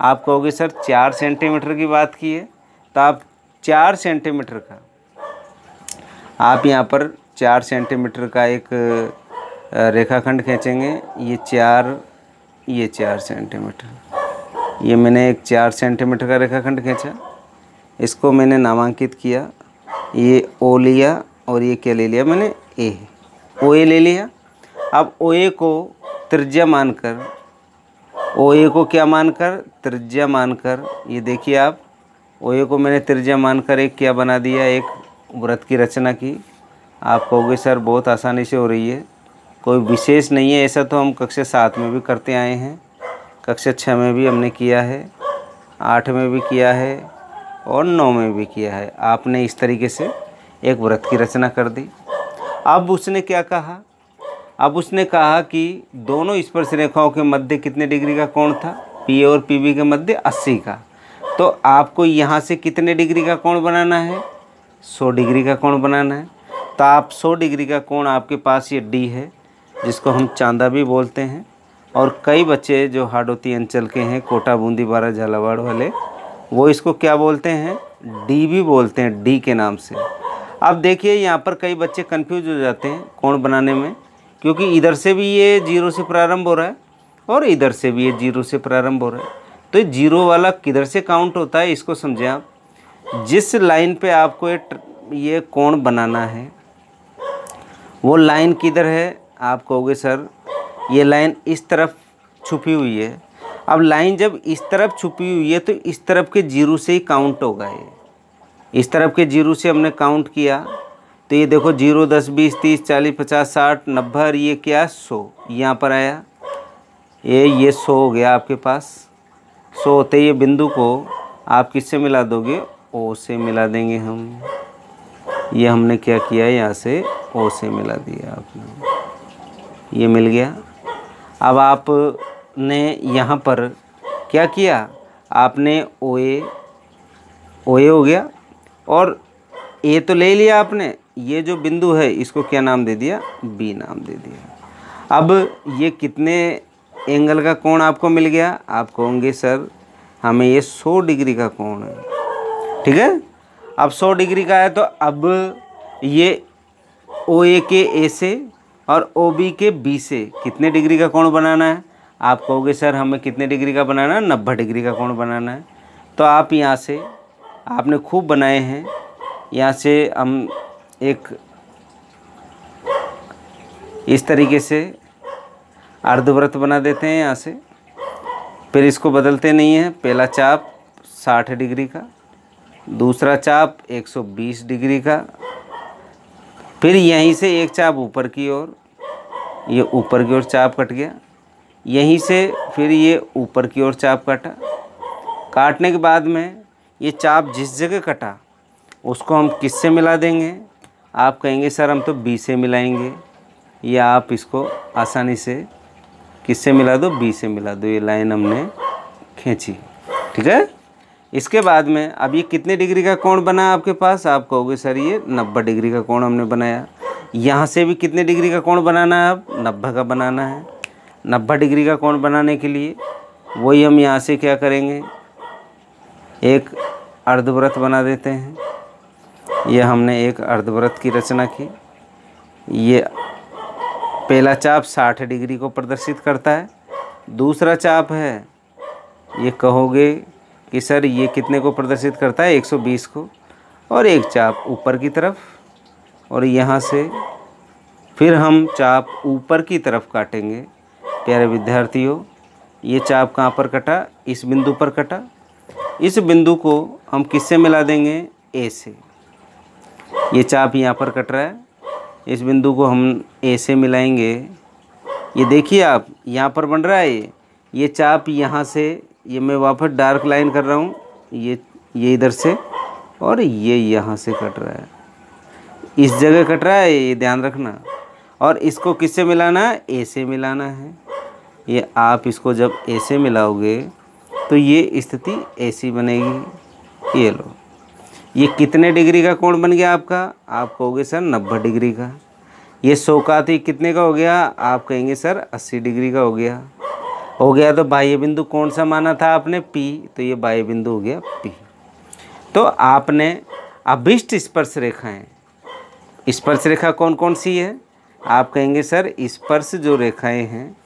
आप कहोगे सर 4 सेंटीमीटर की बात की है। तो आप 4 सेंटीमीटर का, आप यहाँ पर 4 सेंटीमीटर का एक रेखाखंड खींचेंगे। ये 4 सेंटीमीटर, ये मैंने एक 4 सेंटीमीटर का रेखाखंड खींचा, इसको मैंने नामांकित किया। ये O लिया और ये क्या ले लिया मैंने? A। OA ले लिया। अब OA को त्रिज्या मानकर, OA को क्या मानकर? त्रिज्या मानकर। ये देखिए आप, OA को मैंने त्रिज्या मानकर एक क्या बना दिया? एक वृत्त की रचना की। आप कहोगे सर बहुत आसानी से हो रही है, कोई विशेष नहीं है। ऐसा तो हम कक्षा 7 में भी करते आए हैं, कक्षा 6 में भी हमने किया है, 8 में भी किया है और 9 में भी किया है। आपने इस तरीके से एक वृत्त की रचना कर दी। अब उसने क्या कहा? अब उसने कहा कि दोनों स्पर्श रेखाओं के मध्य कितने डिग्री का कोण था? P और PB के मध्य 80 का। तो आपको यहाँ से कितने डिग्री का कोण बनाना है? 100 डिग्री का कोण बनाना है। तो आप 100 डिग्री का कोण, आपके पास ये D है जिसको हम चांदा भी बोलते हैं, और कई बच्चे जो हाड़ौती अंचल के हैं, कोटा, बूंदी, बारा, झालावाड़ वाले, वो इसको क्या बोलते हैं? D भी बोलते हैं, D के नाम से। अब देखिए यहाँ पर कई बच्चे कंफ्यूज हो जाते हैं कोण बनाने में, क्योंकि इधर से भी ये 0 से प्रारंभ हो रहा है और इधर से भी ये 0 से प्रारंभ हो रहा है। तो 0 वाला किधर से काउंट होता है, इसको समझें आप। जिस लाइन पे आपको ये कोण बनाना है वो लाइन किधर है? आप कहोगे सर ये लाइन इस तरफ छुपी हुई है। अब लाइन जब इस तरफ छुपी हुई है तो इस तरफ के 0 से ही काउंट होगा। ये इस तरफ के 0 से हमने काउंट किया तो ये देखो 0, 10, 20, 30, 40, 50, 60, 90 और ये क्या? 100 यहाँ पर आया। ये 100 हो गया आपके पास। 100 होते ये बिंदु को आप किससे मिला दोगे? O से मिला देंगे हम। ये हमने क्या किया? यहाँ से O से मिला दिया आपने, ये मिल गया। अब आपने यहाँ पर क्या किया? आपने OA हो गया और A तो ले लिया आपने, ये जो बिंदु है इसको क्या नाम दे दिया? B नाम दे दिया। अब ये कितने एंगल का कोण आपको मिल गया? आप कहोगे सर हमें ये 100 डिग्री का कोण है। ठीक है, अब 100 डिग्री का है तो अब ये OA के A से और OB के B से कितने डिग्री का कोण बनाना है? आप कहोगे सर हमें कितने डिग्री का बनाना है? 90 डिग्री का कोण बनाना है। तो आप यहाँ से, आपने खूब बनाए हैं, यहाँ से हम एक इस तरीके से अर्धवृत्त बना देते हैं यहाँ से। फिर इसको बदलते नहीं हैं। पहला चाप 60 डिग्री का, दूसरा चाप 120 डिग्री का, फिर यहीं से एक चाप ऊपर की ओर, ये ऊपर की ओर चाप कट गया। यहीं से फिर ये ऊपर की ओर चाप काटा। काटने के बाद में ये चाप जिस जगह कटा उसको हम किससे मिला देंगे? आप कहेंगे सर हम तो B से मिलाएंगे, या आप इसको आसानी से किससे मिला दो? B से मिला दो। ये लाइन हमने खींची। ठीक है, इसके बाद में अब ये कितने डिग्री का कोण बना आपके पास? आप कहोगे सर ये 90 डिग्री का कोण हमने बनाया। यहाँ से भी कितने डिग्री का कोण बनाना है? अब 90 का बनाना है। 90 डिग्री का कोण बनाने के लिए वही हम यहाँ से क्या करेंगे, एक अर्धवृत्त बना देते हैं। ये हमने एक अर्धवृत्त की रचना की। ये पहला चाप 60 डिग्री को प्रदर्शित करता है, दूसरा चाप है, ये कहोगे कि सर ये कितने को प्रदर्शित करता है? 120 को। और एक चाप ऊपर की तरफ, और यहाँ से फिर हम चाप ऊपर की तरफ काटेंगे। प्यारे विद्यार्थियों, ये चाप कहाँ पर कटा? इस बिंदु पर कटा। इस बिंदु को हम किससे मिला देंगे? A से। ये चाप यहाँ पर कट रहा है, इस बिंदु को हम A से मिलाएंगे। ये देखिए आप, यहाँ पर बन रहा है ये चाप यहाँ से, ये मैं वापस डार्क लाइन कर रहा हूँ, ये इधर से, और ये यहाँ से कट रहा है, इस जगह कट रहा है, ये ध्यान रखना। और इसको किससे मिलाना है? A से मिलाना है। ये आप इसको जब A से मिलाओगे तो ये स्थिति ऐसी बनेगी। ये लो, ये कितने डिग्री का कोण बन गया आपका? आप कहोगे सर 90 डिग्री का। ये 100 का थी, कितने का हो गया? आप कहेंगे सर 80 डिग्री का हो गया। तो बाह्य बिंदु कौन सा माना था आपने? P। तो ये बाह्य बिंदु हो गया P। तो आपने अभिष्ट स्पर्श रेखाएं, स्पर्श रेखा कौन कौन सी है? आप कहेंगे सर स्पर्श जो रेखाएं हैं,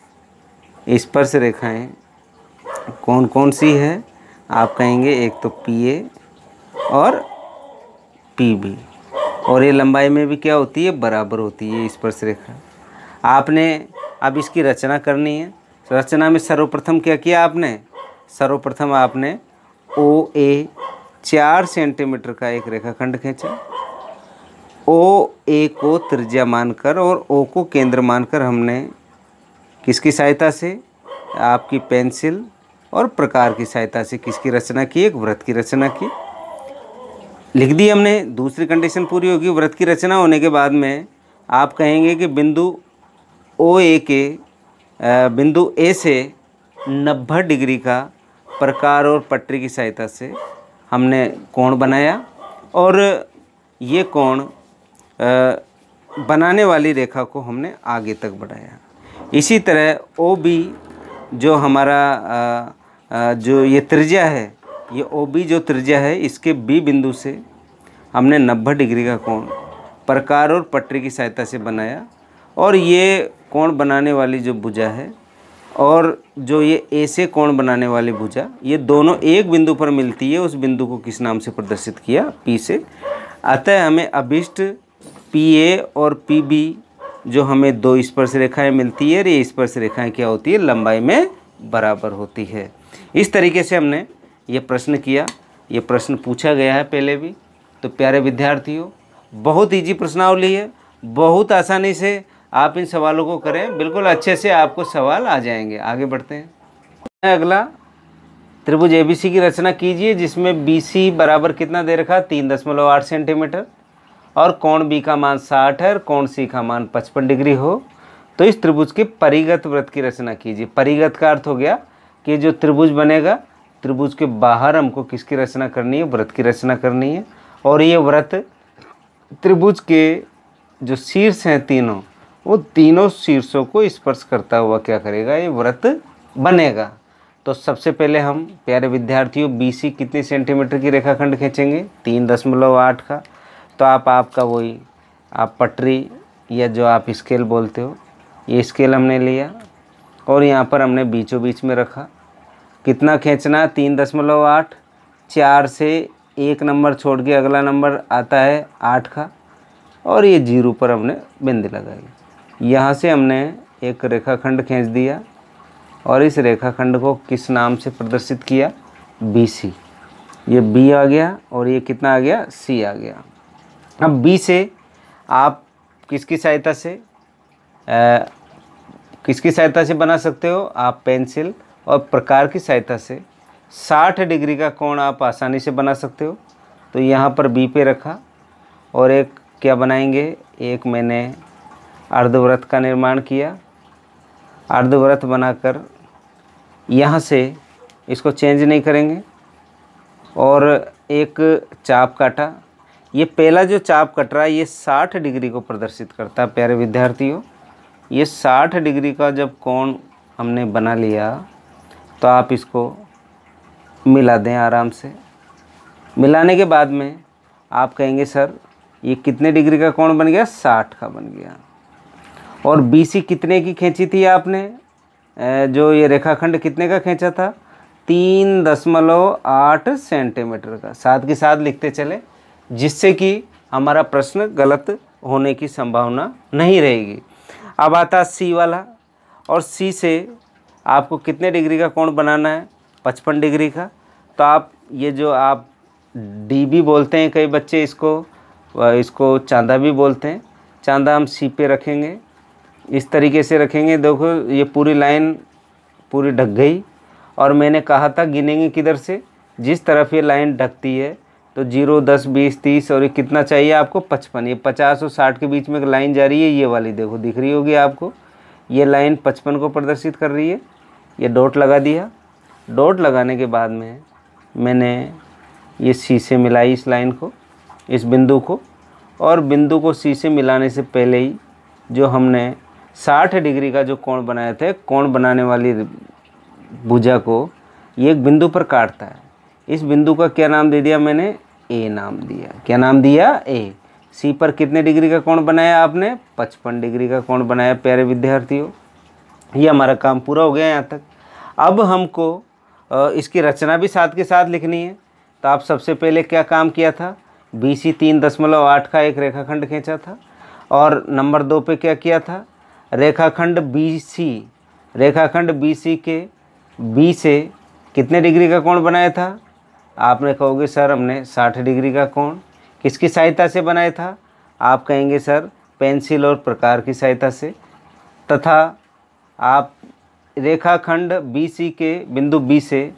स्पर्श रेखाएं कौन कौन सी है? आप कहेंगे एक तो PA और PB, और ये लंबाई में भी क्या होती है? बराबर होती है स्पर्श रेखा। आपने अब इसकी रचना करनी है। रचना में सर्वप्रथम क्या किया आपने? सर्वप्रथम आपने OA 4 सेंटीमीटर का एक रेखाखंड खींचा। OA को त्रिज्या मानकर और O को केंद्र मानकर हमने किसकी सहायता से? आपकी पेंसिल और प्रकार की सहायता से किसकी रचना की? एक वृत्त की रचना की। लिख दी हमने। दूसरी कंडीशन पूरी होगी। वृत्त की रचना होने के बाद में आप कहेंगे कि बिंदु OA के बिंदु A से 90 डिग्री का प्रकार और पटरी की सहायता से हमने कोण बनाया, और ये कोण बनाने वाली रेखा को हमने आगे तक बढ़ाया। इसी तरह OB जो हमारा जो ये त्रिज्या है, ये OB जो त्रिज्या है, इसके B बिंदु से हमने 90 डिग्री का कोण प्रकार और पटरी की सहायता से बनाया। और ये कोण बनाने वाली जो भुजा है और जो ये A से कोण बनाने वाली भुजा, ये दोनों एक बिंदु पर मिलती है। उस बिंदु को किस नाम से प्रदर्शित किया? P से। अतः हमें अभिष्ट PA और PB जो हमें दो स्पर्श रेखाएं मिलती है, और ये स्पर्श रेखाएं क्या होती है? लंबाई में बराबर होती है। इस तरीके से हमने ये प्रश्न किया। ये प्रश्न पूछा गया है पहले भी। तो प्यारे विद्यार्थियों, बहुत इजी प्रश्नावली है, बहुत आसानी से आप इन सवालों को करें, बिल्कुल अच्छे से आपको सवाल आ जाएंगे। आगे बढ़ते हैं। अगला, त्रिभुज ABC की रचना कीजिए जिसमें BC बराबर कितना दे रखा? 3.8 सेंटीमीटर, और कोण B का मान 60 है और कोण C का मान 55 डिग्री हो। तो इस त्रिभुज के परिगत वृत्त की रचना कीजिए। परिगत का अर्थ हो गया कि जो त्रिभुज बनेगा, त्रिभुज के बाहर हमको किसकी रचना करनी है? वृत्त की रचना करनी है। और ये वृत्त त्रिभुज के जो शीर्ष हैं तीनों, वो तीनों शीर्षों को स्पर्श करता हुआ क्या करेगा? ये वृत्त बनेगा। तो सबसे पहले हम प्यारे विद्यार्थियों BC कितने सेंटीमीटर की रेखाखंड खींचेंगे, 3.8 का। तो आपका वही आप पटरी या जो आप स्केल बोलते हो, ये स्केल हमने लिया और यहाँ पर हमने बीचों बीच में रखा। कितना खींचना, 3.8। 4 से एक नंबर छोड़ के अगला नंबर आता है 8 का, और ये 0 पर हमने बिंदी लगाई। यहाँ से हमने एक रेखाखंड खींच दिया और इस रेखाखंड को किस नाम से प्रदर्शित किया, BC। ये B आ गया और ये कितना आ गया, C आ गया। अब B से आप किसकी सहायता से बना सकते हो, आप पेंसिल और प्रकार की सहायता से 60 डिग्री का कोण आप आसानी से बना सकते हो। तो यहाँ पर B पे रखा और एक क्या बनाएंगे, एक मैंने अर्धवृत्त का निर्माण किया। अर्धवृत्त बनाकर यहाँ से इसको चेंज नहीं करेंगे और एक चाप काटा। ये पहला जो चाप कट रहा है ये 60 डिग्री को प्रदर्शित करता है प्यारे विद्यार्थियों। ये 60 डिग्री का जब कोण हमने बना लिया तो आप इसको मिला दें आराम से। मिलाने के बाद में आप कहेंगे सर ये कितने डिग्री का कोण बन गया, 60 का बन गया। और BC कितने की खींची थी आपने, जो ये रेखाखंड कितने का खींचा था, 3.8 सेंटीमीटर का। साथ के साथ लिखते चले जिससे कि हमारा प्रश्न गलत होने की संभावना नहीं रहेगी। अब आता C वाला, और C से आपको कितने डिग्री का कोण बनाना है, 55 डिग्री का। तो आप ये जो आप DB बोलते हैं, कई बच्चे इसको चांदा भी बोलते हैं, चांदा हम C पे रखेंगे, इस तरीके से रखेंगे। देखो ये पूरी लाइन पूरी ढक गई और मैंने कहा था गिनेंगे किधर से, जिस तरफ ये लाइन ढकती है। तो 0, 10, 20, 30 और ये कितना चाहिए आपको, 55। ये 50 और 60 के बीच में एक लाइन जा रही है, ये वाली देखो दिख रही होगी आपको, ये लाइन 55 को प्रदर्शित कर रही है। ये डॉट लगा दिया। डॉट लगाने के बाद में मैंने ये C से मिलाई इस लाइन को, इस बिंदु को, और बिंदु को C से मिलाने से पहले ही जो हमने 60 डिग्री का जो कोण बनाया था, कोण बनाने वाली भुजा को ये एक बिंदु पर काटता है। इस बिंदु का क्या नाम दे दिया मैंने, A नाम दिया। क्या नाम दिया, A। C पर कितने डिग्री का कोण बनाया आपने, 55 डिग्री का कोण बनाया प्यारे विद्यार्थियों। ये हमारा काम पूरा हो गया यहाँ तक। अब हमको इसकी रचना भी साथ के साथ लिखनी है। तो आप सबसे पहले क्या काम किया था, BC 3.8 का एक रेखाखंड खींचा था, और नंबर 2 पे क्या किया था, रेखाखंड BC के B से कितने डिग्री का कोण बनाया था। आपने कहोगे सर हमने 60 डिग्री का कोण किसकी सहायता से बनाया था, आप कहेंगे सर पेंसिल और प्रकार की सहायता से। तथा आप रेखाखंड BC के बिंदु B से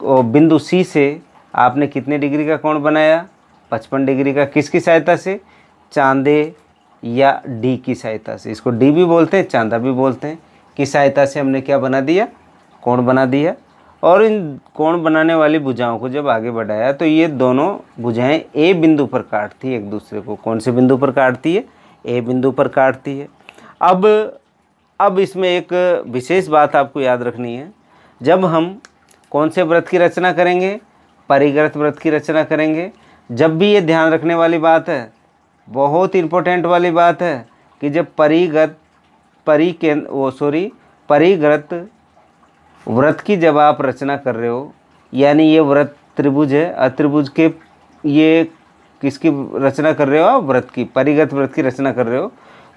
और बिंदु C से आपने कितने डिग्री का कोण बनाया, 55 डिग्री का। किसकी सहायता से, चांदे या D की सहायता से। इसको D भी बोलते हैं, चांदा भी बोलते हैं। की सहायता से हमने क्या बना दिया, कोण बना दिया। और इन कोण बनाने वाली भुजाओं को जब आगे बढ़ाया तो ये दोनों भुजाएं A बिंदु पर काटती है एक दूसरे को। कौन से बिंदु पर काटती है, A बिंदु पर काटती है। अब इसमें एक विशेष बात आपको याद रखनी है। जब हम कौन से व्रत की रचना करेंगे, परिगृत व्रत की रचना करेंगे। जब भी ये ध्यान रखने वाली बात है, बहुत इम्पोर्टेंट वाली बात है कि जब परिगृत व्रत की जब आप रचना कर रहे हो, यानी ये व्रत त्रिभुज है, अत्रिभुज के ये किसकी रचना कर रहे हो आप, व्रत की, परिगृत व्रत की रचना कर रहे हो।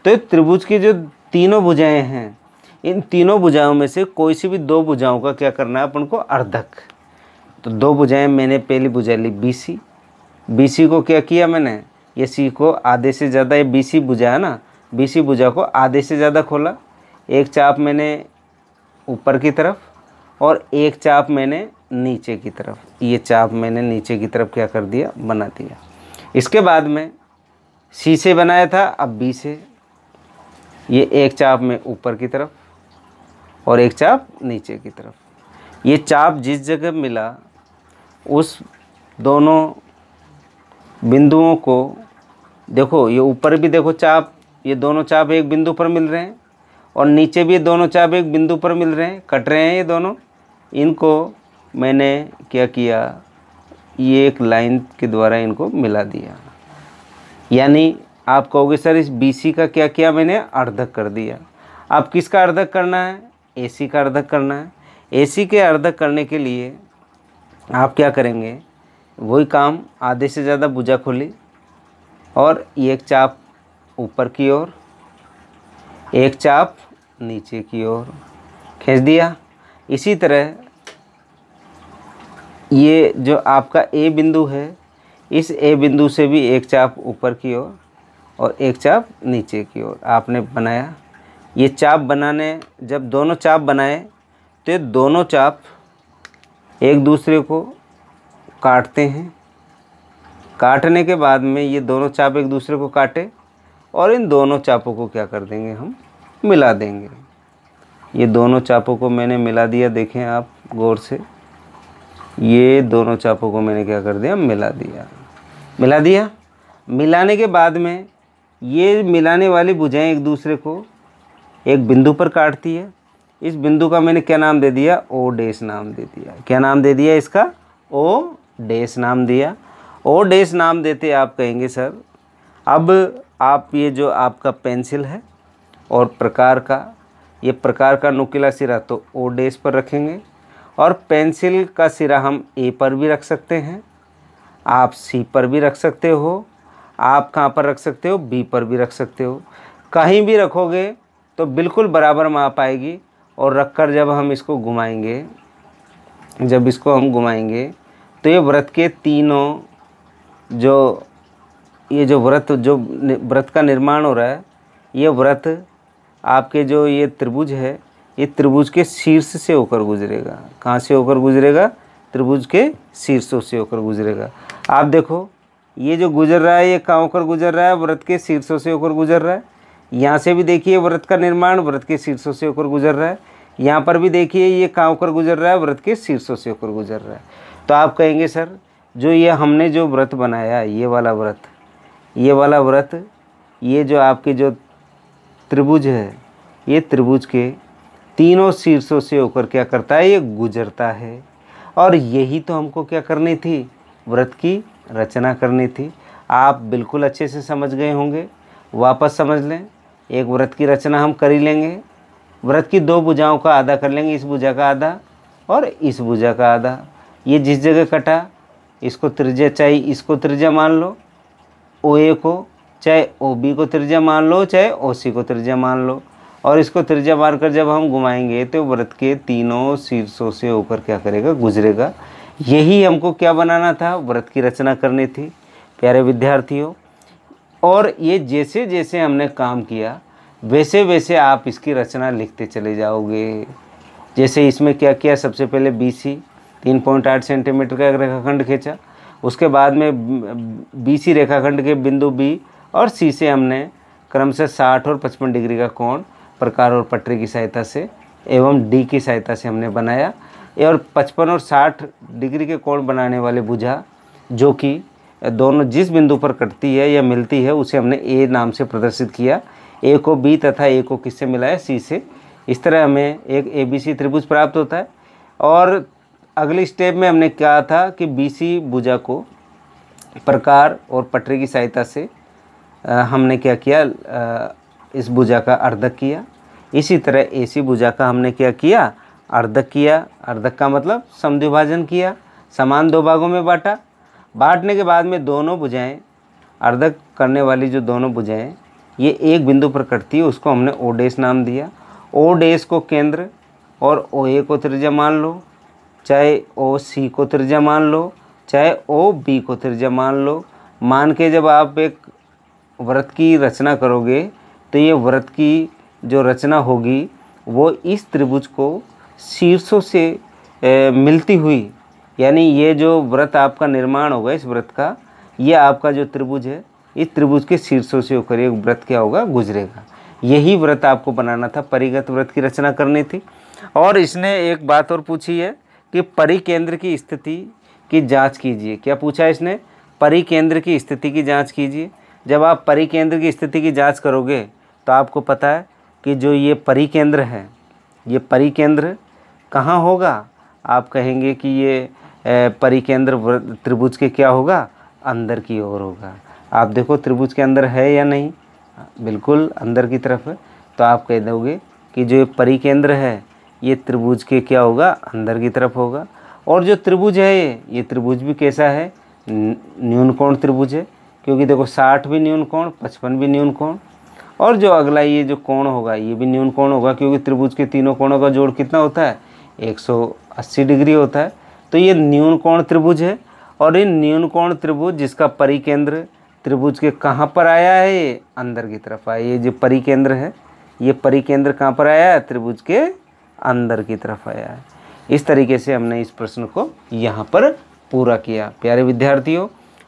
तो त्रिभुज की जो तीनों भुजाएं हैं, इन तीनों भुजाओं में से कोई सी भी 2 भुजाओं का क्या करना है अपन को, अर्धक। तो 2 भुजाएं, मैंने पहली भुजा ली BC को क्या किया मैंने, ये C को आधे से ज़्यादा, ये BC भुजा है ना, BC भुजा को आधे से ज़्यादा खोला। एक चाप मैंने ऊपर की तरफ और एक चाप मैंने नीचे की तरफ, ये चाप मैंने नीचे की तरफ क्या कर दिया, बना दिया। इसके बाद में C से बनाया था, अब B से, ये एक चाप में ऊपर की तरफ और एक चाप नीचे की तरफ। ये चाप जिस जगह मिला उस दोनों बिंदुओं को देखो, ये ऊपर भी देखो चाप, ये दोनों चाप एक बिंदु पर मिल रहे हैं, और नीचे भी ये दोनों चाप एक बिंदु पर मिल रहे हैं, कट रहे हैं ये दोनों। इनको मैंने क्या किया, ये एक लाइन के द्वारा इनको मिला दिया। यानी आप कहोगे सर इस BC का क्या किया मैंने, अर्धक कर दिया। अब किसका अर्धक करना है, AC का अर्धक करना है। AC के अर्धक करने के लिए आप क्या करेंगे, वही काम, आधे से ज़्यादा भुजा खोली और एक चाप ऊपर की ओर, एक चाप नीचे की ओर खींच दिया। इसी तरह ये जो आपका A बिंदु है, इस A बिंदु से भी एक चाप ऊपर की ओर और एक चाप नीचे की ओर आपने बनाया। ये चाप बनाने, जब दोनों चाप बनाए तो ये दोनों चाप एक दूसरे को काटते हैं। काटने के बाद में ये दोनों चाप एक दूसरे को काटे और इन दोनों चापों को क्या कर देंगे, हम मिला देंगे। ये दोनों चापों को मैंने मिला दिया, देखें आप गौर से, ये दोनों चापों को मैंने क्या कर दिया, मिला दिया। मिला दिया, मिलाने के बाद में ये मिलाने वाली भुजाएं एक दूसरे को एक बिंदु पर काटती है। इस बिंदु का मैंने क्या नाम दे दिया, O डैश नाम दे दिया। क्या नाम दे दिया इसका, O डैश नाम दिया। O डैश नाम देते आप कहेंगे सर अब आप ये जो आपका पेंसिल है और प्रकार का, ये प्रकार का नुकीला सिरा तो O डैश पर रखेंगे और पेंसिल का सिरा हम A पर भी रख सकते हैं, आप C पर भी रख सकते हो, आप कहाँ पर रख सकते हो, B पर भी रख सकते हो। कहीं भी रखोगे तो बिल्कुल बराबर माप आएगी। और रखकर जब हम इसको घुमाएंगे, जब इसको हम घुमाएंगे तो ये वृत्त के तीनों जो ये जो वृत्त का निर्माण हो रहा है, ये वृत्त आपके जो ये त्रिभुज है, ये त्रिभुज के शीर्ष से होकर गुजरेगा। कहाँ से होकर गुजरेगा, त्रिभुज के शीर्षों से होकर गुजरेगा। आप देखो ये जो गुजर रहा है, ये कहाँ होकर गुजर रहा है, वृत्त के शीर्षों से होकर गुजर रहा है। यहाँ से भी देखिए वृत्त का निर्माण वृत्त के शीर्षों से होकर गुजर रहा है। यहाँ पर भी देखिए ये कहाँ होकर गुजर रहा है, वृत्त के शीर्षों से होकर गुजर रहा है। तो आप कहेंगे सर जो ये हमने जो वृत्त बनाया, ये वाला वृत्त, ये वाला वृत्त, ये जो आपके जो त्रिभुज है, ये त्रिभुज के तीनों शीर्षों से होकर क्या करता है, ये गुजरता है। और यही तो हमको क्या करनी थी, वृत्त की रचना करनी थी। आप बिल्कुल अच्छे से समझ गए होंगे, वापस समझ लें। एक वृत्त की रचना हम कर ही लेंगे। वृत्त की दो भुजाओं का आधा कर लेंगे, इस भुजा का आधा और इस भुजा का आधा। ये जिस जगह कटा इसको त्रिज्या चाहिए, इसको त्रिज्या मान लो, OA को, चाहे OB को त्रिज्या मान लो, चाहे OC को त्रिज्या मान लो। और इसको त्रिज्या मारकर जब हम घुमाएंगे तो वृत्त के तीनों शीर्षों से होकर क्या करेगा, गुजरेगा। यही हमको क्या बनाना था, वृत्त की रचना करनी थी प्यारे विद्यार्थियों। और ये जैसे जैसे हमने काम किया वैसे वैसे आप इसकी रचना लिखते चले जाओगे। जैसे इसमें क्या किया, सबसे पहले BC 3.8 सेंटीमीटर का एक रेखाखंड खींचा, उसके बाद में BC रेखाखंड के बिंदु B और C से हमने क्रमशः 60 और 55 डिग्री का कोण प्रकार और पटरी की सहायता से एवं D की सहायता से हमने बनाया। और 55 और 60 डिग्री के कोण बनाने वाले भुजा जो कि दोनों जिस बिंदु पर कटती है या मिलती है उसे हमने A नाम से प्रदर्शित किया। A को B तथा A को किससे मिलाया, C से। इस तरह हमें एक ABC त्रिभुज प्राप्त होता है। और अगली स्टेप में हमने कहा था कि BC भुजा को प्रकार और पटरी की सहायता से हमने क्या किया, इस भुजा का अर्धक किया। इसी तरह AC भुजा का हमने क्या किया, अर्धक किया। अर्धक का मतलब समद्विभाजन किया, समान दो भागों में बांटा। बांटने के बाद में दोनों भुजाएं, अर्धक करने वाली जो दोनों भुजाएं ये एक बिंदु पर कटती है, उसको हमने O डैश नाम दिया। O डैश को केंद्र और OA को त्रिज्या मान लो, चाहे OC को त्रिज्या मान लो, चाहे OB को त्रिज्या मान लो। मान के जब आप एक वृत्त की रचना करोगे तो ये वृत्त की जो रचना होगी वो इस त्रिभुज को शीर्षों से मिलती हुई, यानी ये जो वृत्त आपका निर्माण होगा इस वृत्त का, ये आपका जो त्रिभुज है इस त्रिभुज के शीर्षों से होकर एक वृत्त क्या होगा, गुजरेगा। यही वृत्त आपको बनाना था, परिगत वृत्त की रचना करनी थी। और इसने एक बात और पूछी है कि परिकेंद्र की स्थिति की जांच कीजिए। क्या पूछा है इसने, परिकेंद्र की स्थिति की जांच कीजिए। जब आप परिकेंद्र की स्थिति की जांच करोगे तो आपको पता है कि जो ये परिकेंद्र है, ये परिकेंद्र कहाँ होगा, आप कहेंगे कि ये परिकेंद्र त्रिभुज के क्या होगा, अंदर की ओर होगा। आप देखो त्रिभुज के अंदर है या नहीं, बिल्कुल अंदर की तरफ है। तो आप कह दोगे कि जो परिकेंद्र है ये त्रिभुज के क्या होगा, अंदर की तरफ होगा। और जो त्रिभुज है ये त्रिभुज भी कैसा है, न्यून कोण त्रिभुज है, क्योंकि देखो 60 भी न्यून कोण, 55 भी न्यून कोण, और जो अगला ये जो कोण होगा ये भी न्यून कोण होगा, क्योंकि त्रिभुज के तीनों कोणों का जोड़ कितना होता है, 180 डिग्री होता है। तो ये न्यून कोण त्रिभुज है। और ये न्यून कोण त्रिभुज जिसका परिकेंद्र त्रिभुज के कहाँ पर आया है, ये अंदर की तरफ आया। ये जो परिकेंद्र है ये परिकेंद्र कहाँ पर आया है, त्रिभुज के अंदर की तरफ आया है। इस तरीके से हमने इस प्रश्न को यहाँ पर पूरा किया। प्यारे विद्यार्थियों,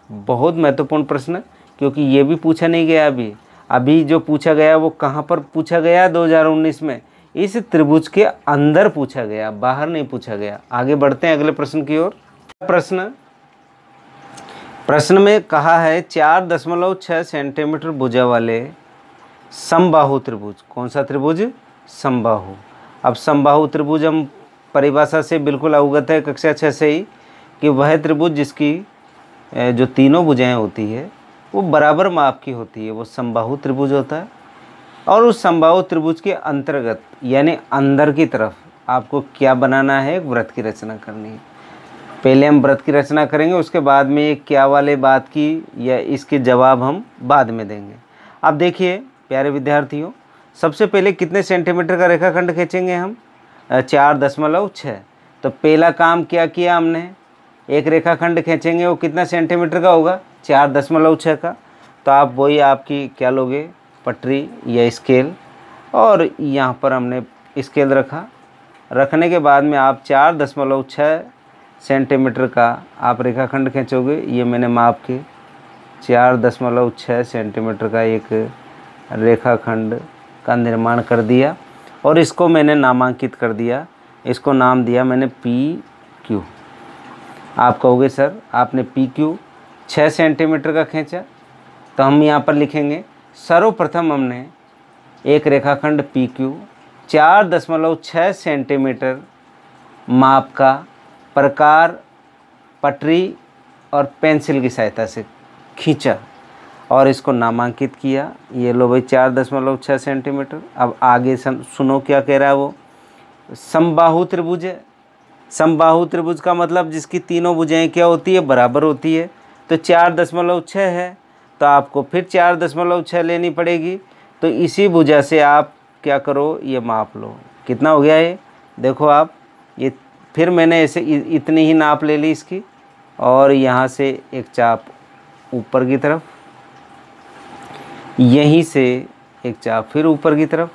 बहुत महत्वपूर्ण प्रश्न, क्योंकि ये भी पूछा नहीं गया अभी जो पूछा गया वो कहाँ पर पूछा गया, 2019 में इस त्रिभुज के अंदर पूछा गया, बाहर नहीं पूछा गया। आगे बढ़ते हैं अगले प्रश्न की ओर। प्रश्न में कहा है 4.6 सेंटीमीटर भुजा वाले समबाहु त्रिभुज। कौन सा त्रिभुज, समबाहु। अब समबाहु त्रिभुज हम परिभाषा से बिल्कुल अवगत है कक्षा 6 से ही, कि वह त्रिभुज जिसकी जो तीनों भुजाएं होती है वो बराबर माप की होती है, वो समबाहु त्रिभुज होता है। और उस समबाहु त्रिभुज के अंतर्गत यानी अंदर की तरफ आपको क्या बनाना है, एक वृत्त की रचना करनी है। पहले हम वृत्त की रचना करेंगे, उसके बाद में ये क्या वाले बात की या इसके जवाब हम बाद में देंगे। अब देखिए प्यारे विद्यार्थियों, सबसे पहले कितने सेंटीमीटर का रेखाखंड खींचेंगे हम, 4.6। तो पहला काम क्या किया हमने, एक रेखाखंड खींचेंगे, वो कितना सेंटीमीटर का होगा, 4.6 का। तो आप वही आपकी क्या लोगे, पटरी या स्केल, और यहाँ पर हमने स्केल रखने के बाद में आप 4.6 सेंटीमीटर का आप रेखाखंड खींचोगे। ये मैंने माप के 4.6 सेंटीमीटर का एक रेखाखंड का निर्माण कर दिया, और इसको मैंने नामांकित कर दिया, इसको नाम दिया मैंने PQ। आप कहोगे सर आपने PQ 6 सेंटीमीटर का खींचा, तो हम यहाँ पर लिखेंगे सर्वप्रथम हमने एक रेखाखंड PQ 4.6 सेंटीमीटर माप का प्रकार पटरी और पेंसिल की सहायता से खींचा और इसको नामांकित किया। ये लो भाई 4.6 सेंटीमीटर। अब आगे सुनो क्या कह रहा है वो, समबाहु त्रिभुज है। समबाहु त्रिभुज का मतलब जिसकी तीनों भुजाएं क्या होती है, बराबर होती है। तो 4.6 है तो आपको फिर 4.6 लेनी पड़ेगी। तो इसी भुजा से आप क्या करो, ये माप लो कितना हो गया है। देखो आप ये फिर मैंने ऐसे इतनी ही नाप ले ली इसकी, और यहाँ से एक चाप ऊपर की तरफ, यहीं से एक चाप फिर ऊपर की तरफ।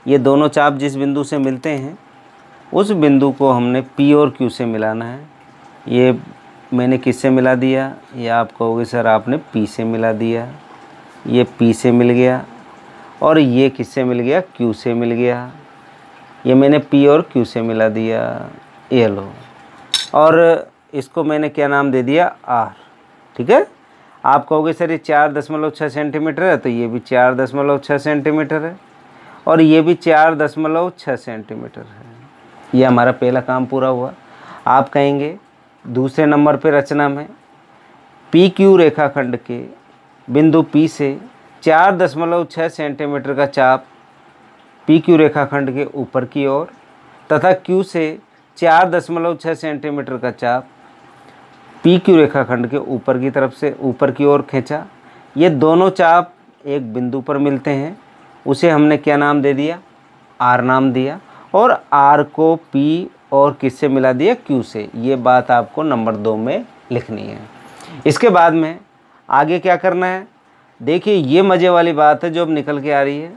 ये दोनों चाप जिस बिंदु से मिलते हैं उस बिंदु को हमने P और Q से मिलाना है। ये मैंने किससे मिला दिया, ये आप कहोगे सर आपने P से मिला दिया। ये P से मिल गया, और ये किससे मिल गया, Q से मिल गया। ये मैंने P और Q से मिला दिया, ये लो। और इसको मैंने क्या नाम दे दिया, R। ठीक है। आप कहोगे सर ये 4.6 सेंटीमीटर है, तो ये भी 4.6 सेंटीमीटर है, और ये भी 4.6 सेंटीमीटर है। ये हमारा पहला काम पूरा हुआ। आप कहेंगे दूसरे नंबर पे रचना में PQ रेखाखंड के बिंदु P से 4.6 सेंटीमीटर का चाप PQ रेखाखंड के ऊपर की ओर तथा Q से 4.6 सेंटीमीटर का चाप PQ रेखाखंड के ऊपर की तरफ से ऊपर की ओर खींचा। ये दोनों चाप एक बिंदु पर मिलते हैं, उसे हमने क्या नाम दे दिया, R नाम दिया, और R को P और किससे मिला दिया, Q से। ये बात आपको नंबर 2 में लिखनी है। इसके बाद में आगे क्या करना है, देखिए ये मज़े वाली बात है जो अब निकल के आ रही है।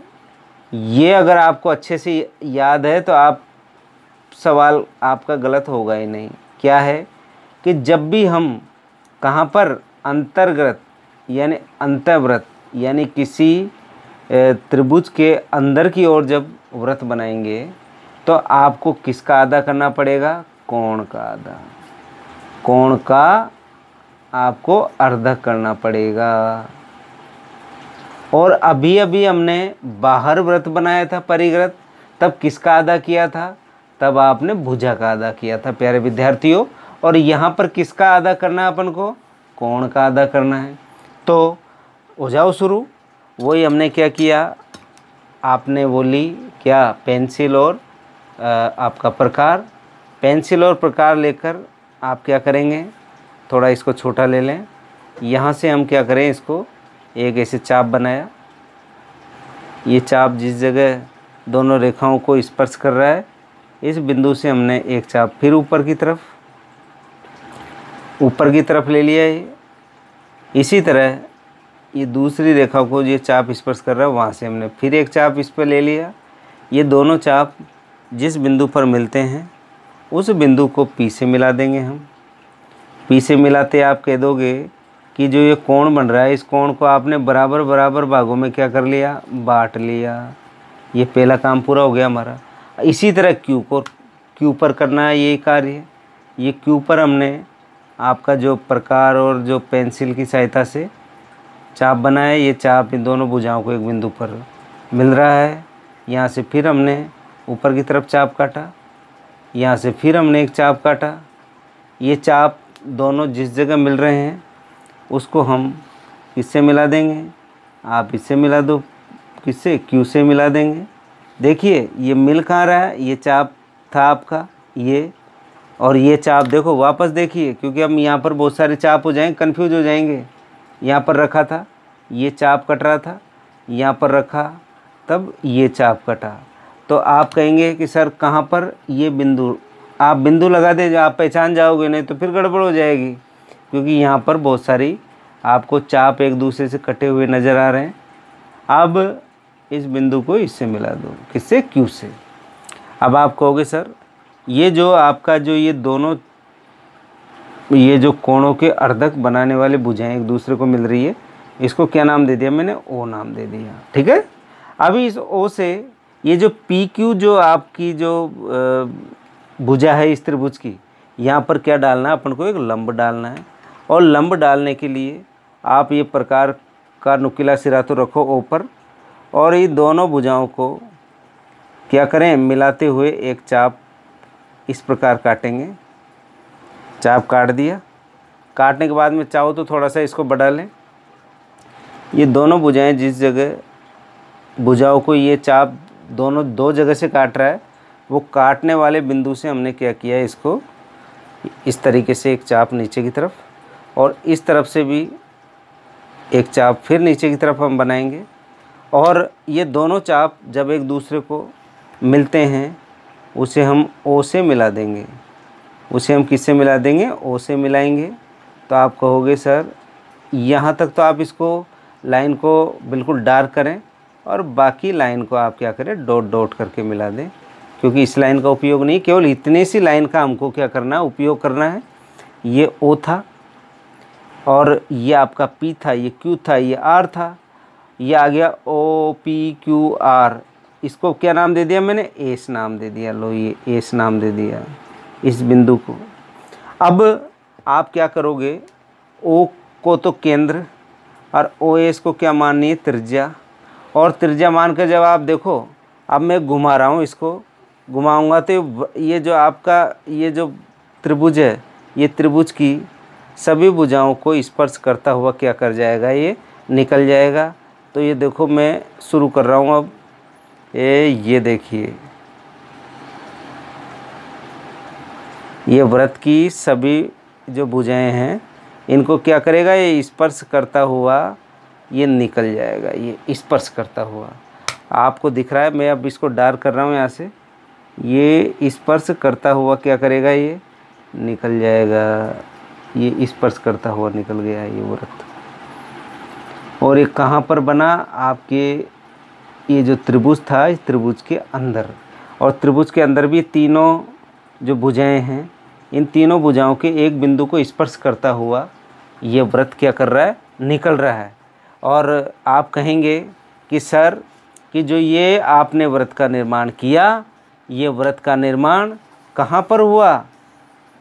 ये अगर आपको अच्छे से याद है तो आप सवाल आपका गलत होगा ही नहीं। क्या है कि जब भी हम कहाँ पर अंतर्गत यानी अंतःवृत्त यानी किसी त्रिभुज के अंदर की ओर जब वृत्त बनाएंगे तो आपको किसका आधा करना पड़ेगा, कोण का आधा। कोण का आपको अर्धक करना पड़ेगा। और अभी अभी हमने बाहर वृत्त बनाया था परिवृत्त, तब किसका आधा किया था, तब आपने भुजा का अदा किया था प्यारे विद्यार्थियों। और यहाँ पर किसका अदा करना है अपन को? कोण का अदा करना है। तो हो जाओ शुरू। वही हमने क्या किया, आपने बोली क्या, पेंसिल और आपका प्रकार। पेंसिल और प्रकार लेकर आप क्या करेंगे, थोड़ा इसको छोटा ले लें। यहाँ से हम क्या करें, इसको एक ऐसे चाप बनाया। ये चाप जिस जगह दोनों रेखाओं को स्पर्श कर रहा है, इस बिंदु से हमने एक चाप फिर ऊपर की तरफ ले लिया है। इसी तरह ये दूसरी रेखा को ये चाप स्पर्श कर रहा है, वहाँ से हमने फिर एक चाप इस पर ले लिया। ये दोनों चाप जिस बिंदु पर मिलते हैं उस बिंदु को पी से मिला देंगे हम। पी से मिलाते आप कह दोगे कि जो ये कोण बन रहा है, इस कोण को आपने बराबर बराबर भागों में क्या कर लिया, बांट लिया। ये पहला काम पूरा हो गया हमारा। इसी तरह क्यू पर करना है यही कार्य। ये क्यू पर हमने आपका जो प्रकार और जो पेंसिल की सहायता से चाप बनाया। ये चाप इन दोनों भुजाओं को एक बिंदु पर मिल रहा है। यहाँ से फिर हमने ऊपर की तरफ चाप काटा, यहाँ से फिर हमने एक चाप काटा। ये चाप दोनों जिस जगह मिल रहे हैं उसको हम इससे मिला देंगे। आप इससे मिला दो, किससे, क्यू से मिला देंगे। देखिए ये मिल कहाँ रहा है, ये चाप था आपका ये, और ये चाप देखो वापस देखिए, क्योंकि हम यहाँ पर बहुत सारे चाप हो जाएंगे, कन्फ्यूज हो जाएंगे। यहाँ पर रखा था, ये चाप कट रहा था, यहाँ पर रखा तब ये चाप कटा। तो आप कहेंगे कि सर कहाँ पर, ये बिंदु, आप बिंदु लगा दे, आप पहचान जाओगे, नहीं तो फिर गड़बड़ हो जाएगी, क्योंकि यहाँ पर बहुत सारी आपको चाप एक दूसरे से कटे हुए नज़र आ रहे हैं। अब इस बिंदु को इससे मिला दो, किससे, क्यू से। अब आप कहोगे सर ये जो आपका जो ये दोनों, ये जो कोणों के अर्धक बनाने वाले भुजाएं एक दूसरे को मिल रही है, इसको क्या नाम दे दिया मैंने, ओ नाम दे दिया। ठीक है। अभी इस ओ से ये जो पी क्यू जो आपकी जो भुजा है इस त्रिभुज की, यहाँ पर क्या डालना है अपन को, एक लंब डालना है। और लंब डालने के लिए आप ये प्रकार का नुकीला सिरा तो रखो ओ पर, और ये दोनों भुजाओं को क्या करें, मिलाते हुए एक चाप इस प्रकार काटेंगे। चाप काट दिया। काटने के बाद में चाहो तो थोड़ा सा इसको बढ़ा लें। ये दोनों भुजाएं जिस जगह भुजाओं को ये चाप दोनों दो जगह से काट रहा है, वो काटने वाले बिंदु से हमने क्या किया है, इसको इस तरीके से एक चाप नीचे की तरफ, और इस तरफ से भी एक चाप फिर नीचे की तरफ हम बनाएंगे। और ये दोनों चाप जब एक दूसरे को मिलते हैं उसे हम ओ से मिला देंगे। उसे हम किससे मिला देंगे, ओ से मिलाएंगे। तो आप कहोगे सर यहाँ तक तो आप इसको लाइन को बिल्कुल डार्क करें और बाकी लाइन को आप क्या करें, डॉट डॉट करके मिला दें, क्योंकि इस लाइन का उपयोग नहीं, केवल इतनी सी लाइन का हमको क्या करना है, उपयोग करना है। ये ओ था और ये आपका पी था, ये क्यू था, ये आर था, ये आ गया ओ पी क्यू आर। इसको क्या नाम दे दिया मैंने, एस नाम दे दिया। लो ये एस नाम दे दिया इस बिंदु को। अब आप क्या करोगे, ओ को तो केंद्र और ओ एस को क्या माननी है, त्रिज्या। और त्रिज्या मान कर जब आप देखो, अब मैं घुमा रहा हूँ, इसको घुमाऊँगा तो ये जो आपका ये जो त्रिभुज है, ये त्रिभुज की सभी भुजाओं को स्पर्श करता हुआ क्या कर जाएगा, ये निकल जाएगा। तो ये देखो मैं शुरू कर रहा हूँ अब, ये देखिए ये वृत्त की सभी जो भुजाएं हैं इनको क्या करेगा, ये स्पर्श करता हुआ ये निकल जाएगा, ये स्पर्श करता हुआ आपको दिख रहा है। मैं अब इसको डार्क कर रहा हूँ यहाँ से, ये स्पर्श करता हुआ क्या करेगा, ये निकल जाएगा, ये स्पर्श करता हुआ निकल गया ये वृत्त। और ये कहाँ पर बना, आपके ये जो त्रिभुज था इस त्रिभुज के अंदर, और त्रिभुज के अंदर भी तीनों जो भुजाएं हैं, इन तीनों भुजाओं के एक बिंदु को स्पर्श करता हुआ ये वृत्त क्या कर रहा है, निकल रहा है। और आप कहेंगे कि सर कि जो ये आपने वृत्त का निर्माण किया, ये वृत्त का निर्माण कहाँ पर हुआ,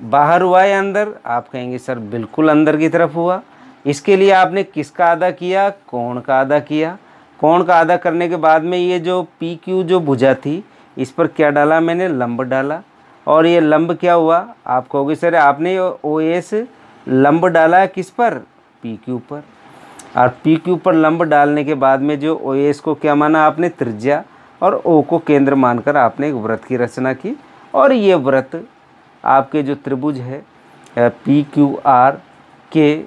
बाहर हुआ या अंदर? आप कहेंगे सर बिल्कुल अंदर की तरफ हुआ। इसके लिए आपने किसका अदा किया, कोण का अदा किया। कोण का अदा करने के बाद में ये जो पी क्यू जो भुजा थी, इस पर क्या डाला मैंने, लंब डाला। और ये लंब क्या हुआ, आप कहोगे सर आपने ओ एस लंब डाला है किस पर, पी क्यू पर, और पी क्यू पर लंब डालने के बाद में जो ओ एस को क्या माना आपने, त्रिज्या, और ओ को केंद्र मानकर आपने एक वृत्त की रचना की। और ये वृत्त आपके जो त्रिभुज है पी क्यू आर के,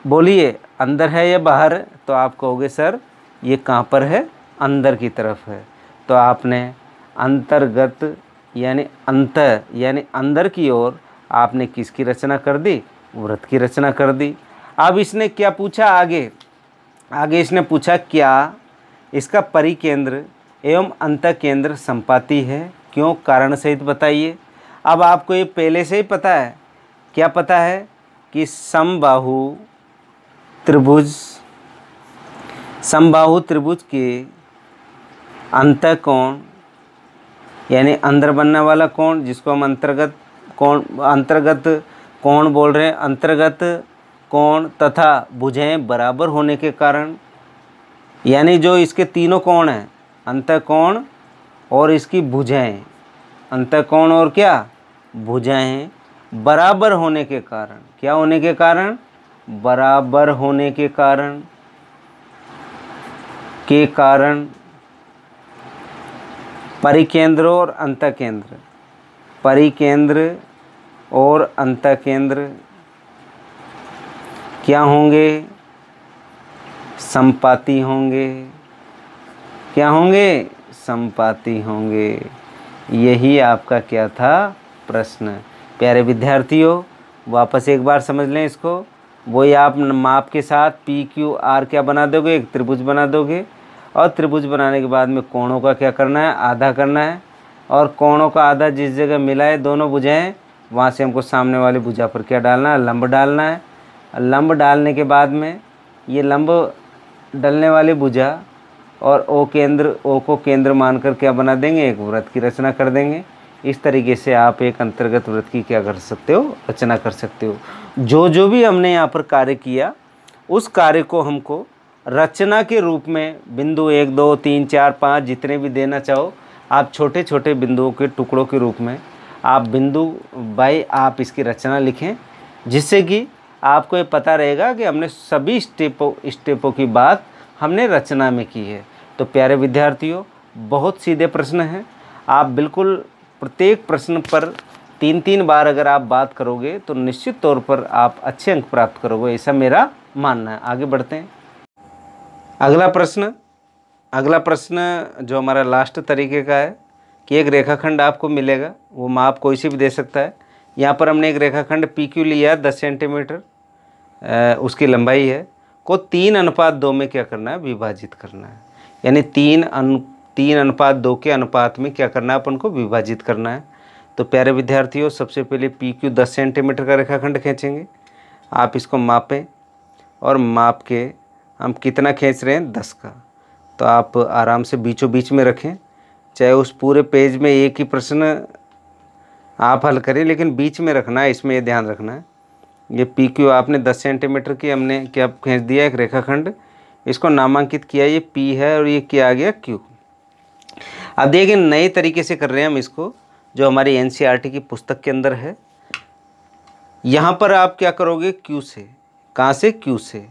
बोलिए अंदर है या बाहर, तो आप कहोगे सर ये कहाँ पर है, अंदर की तरफ है। तो आपने अंतर्गत यानी अंदर की ओर आपने किसकी रचना कर दी, वृत्त की रचना कर दी। अब इसने क्या पूछा आगे इसने पूछा क्या इसका परिकेंद्र एवं अंतःकेंद्र संपाती है, क्यों, कारण सहित बताइए। अब आपको ये पहले से ही पता है, क्या पता है कि समबाहु त्रिभुज के अंतःकोण यानी अंदर बनने वाला कोण, जिसको हम अंतर्गत कोण बोल रहे हैं, अंतर्गत कोण तथा भुजाएं बराबर होने के कारण, यानी जो इसके तीनों कोण हैं, अंतःकोण और इसकी भुजाएं, अंतःकोण और क्या, भुजाएं बराबर होने के कारण, क्या होने के कारण, बराबर होने के कारण परिकेंद्र और अंतःकेंद्र क्या होंगे, संपाती होंगे, क्या होंगे, संपाती होंगे। यही आपका क्या था, प्रश्न। प्यारे विद्यार्थियों वापस एक बार समझ लें इसको, वही आप माप के साथ पी क्यू आर क्या बना दोगे, एक त्रिभुज बना दोगे, और त्रिभुज बनाने के बाद में कोणों का क्या करना है, आधा करना है, और कोणों का आधा जिस जगह मिला है दोनों भुजाएं, वहाँ से हमको सामने वाली भुजा पर क्या डालना है, लंब डालना है। लंब डालने के बाद में ये लंब डलने वाली भुजा और ओ को केंद्र मानकर क्या बना देंगे, एक वृत्त की रचना कर देंगे। इस तरीके से आप एक अंतर्गत वृत्त की क्या कर सकते हो, रचना कर सकते हो। जो भी हमने यहाँ पर कार्य किया, उस कार्य को हमको रचना के रूप में बिंदु 1 2 3 4 5 जितने भी देना चाहो आप, छोटे छोटे बिंदुओं के टुकड़ों के रूप में आप बिंदु बाय आप इसकी रचना लिखें, जिससे कि आपको ये पता रहेगा कि हमने सभी स्टेपों की बात हमने रचना में की है। तो प्यारे विद्यार्थियों बहुत सीधे प्रश्न हैं, आप बिल्कुल प्रत्येक प्रश्न पर 3-3 बार अगर आप बात करोगे तो निश्चित तौर पर आप अच्छे अंक प्राप्त करोगे, ऐसा मेरा मानना है। आगे बढ़ते हैं। अगला प्रश्न जो हमारा लास्ट तरीके का है कि एक रेखाखंड आपको मिलेगा, वो माप कोई सी भी दे सकता है। यहाँ पर हमने एक रेखाखंड पी क्यू लिया 10 सेंटीमीटर उसकी लंबाई है, को 3:2 में क्या करना है, विभाजित करना है। यानी 3:2 के अनुपात में क्या करना है, अपन को विभाजित करना है। तो प्यारे विद्यार्थियों सबसे पहले पी क्यू 10 सेंटीमीटर का रेखाखंड खींचेंगे। आप इसको मापें और माप के हम कितना खींच रहे हैं, 10 का। तो आप आराम से बीचों बीच में रखें, चाहे उस पूरे पेज में एक ही प्रश्न आप हल करें, लेकिन बीच में रखना है, इसमें ये ध्यान रखना है। ये पी क्यू आपने 10 सेंटीमीटर की हमने क्या खींच दिया, एक रेखाखंड, इसको नामांकित किया, ये पी है और ये क्या आ गया, क्यू। अब देखिए नए तरीके से कर रहे हैं हम इसको, जो हमारी एनसीईआरटी की पुस्तक के अंदर है। यहाँ पर आप क्या करोगे, क्यू से, कहाँ से, क्यू से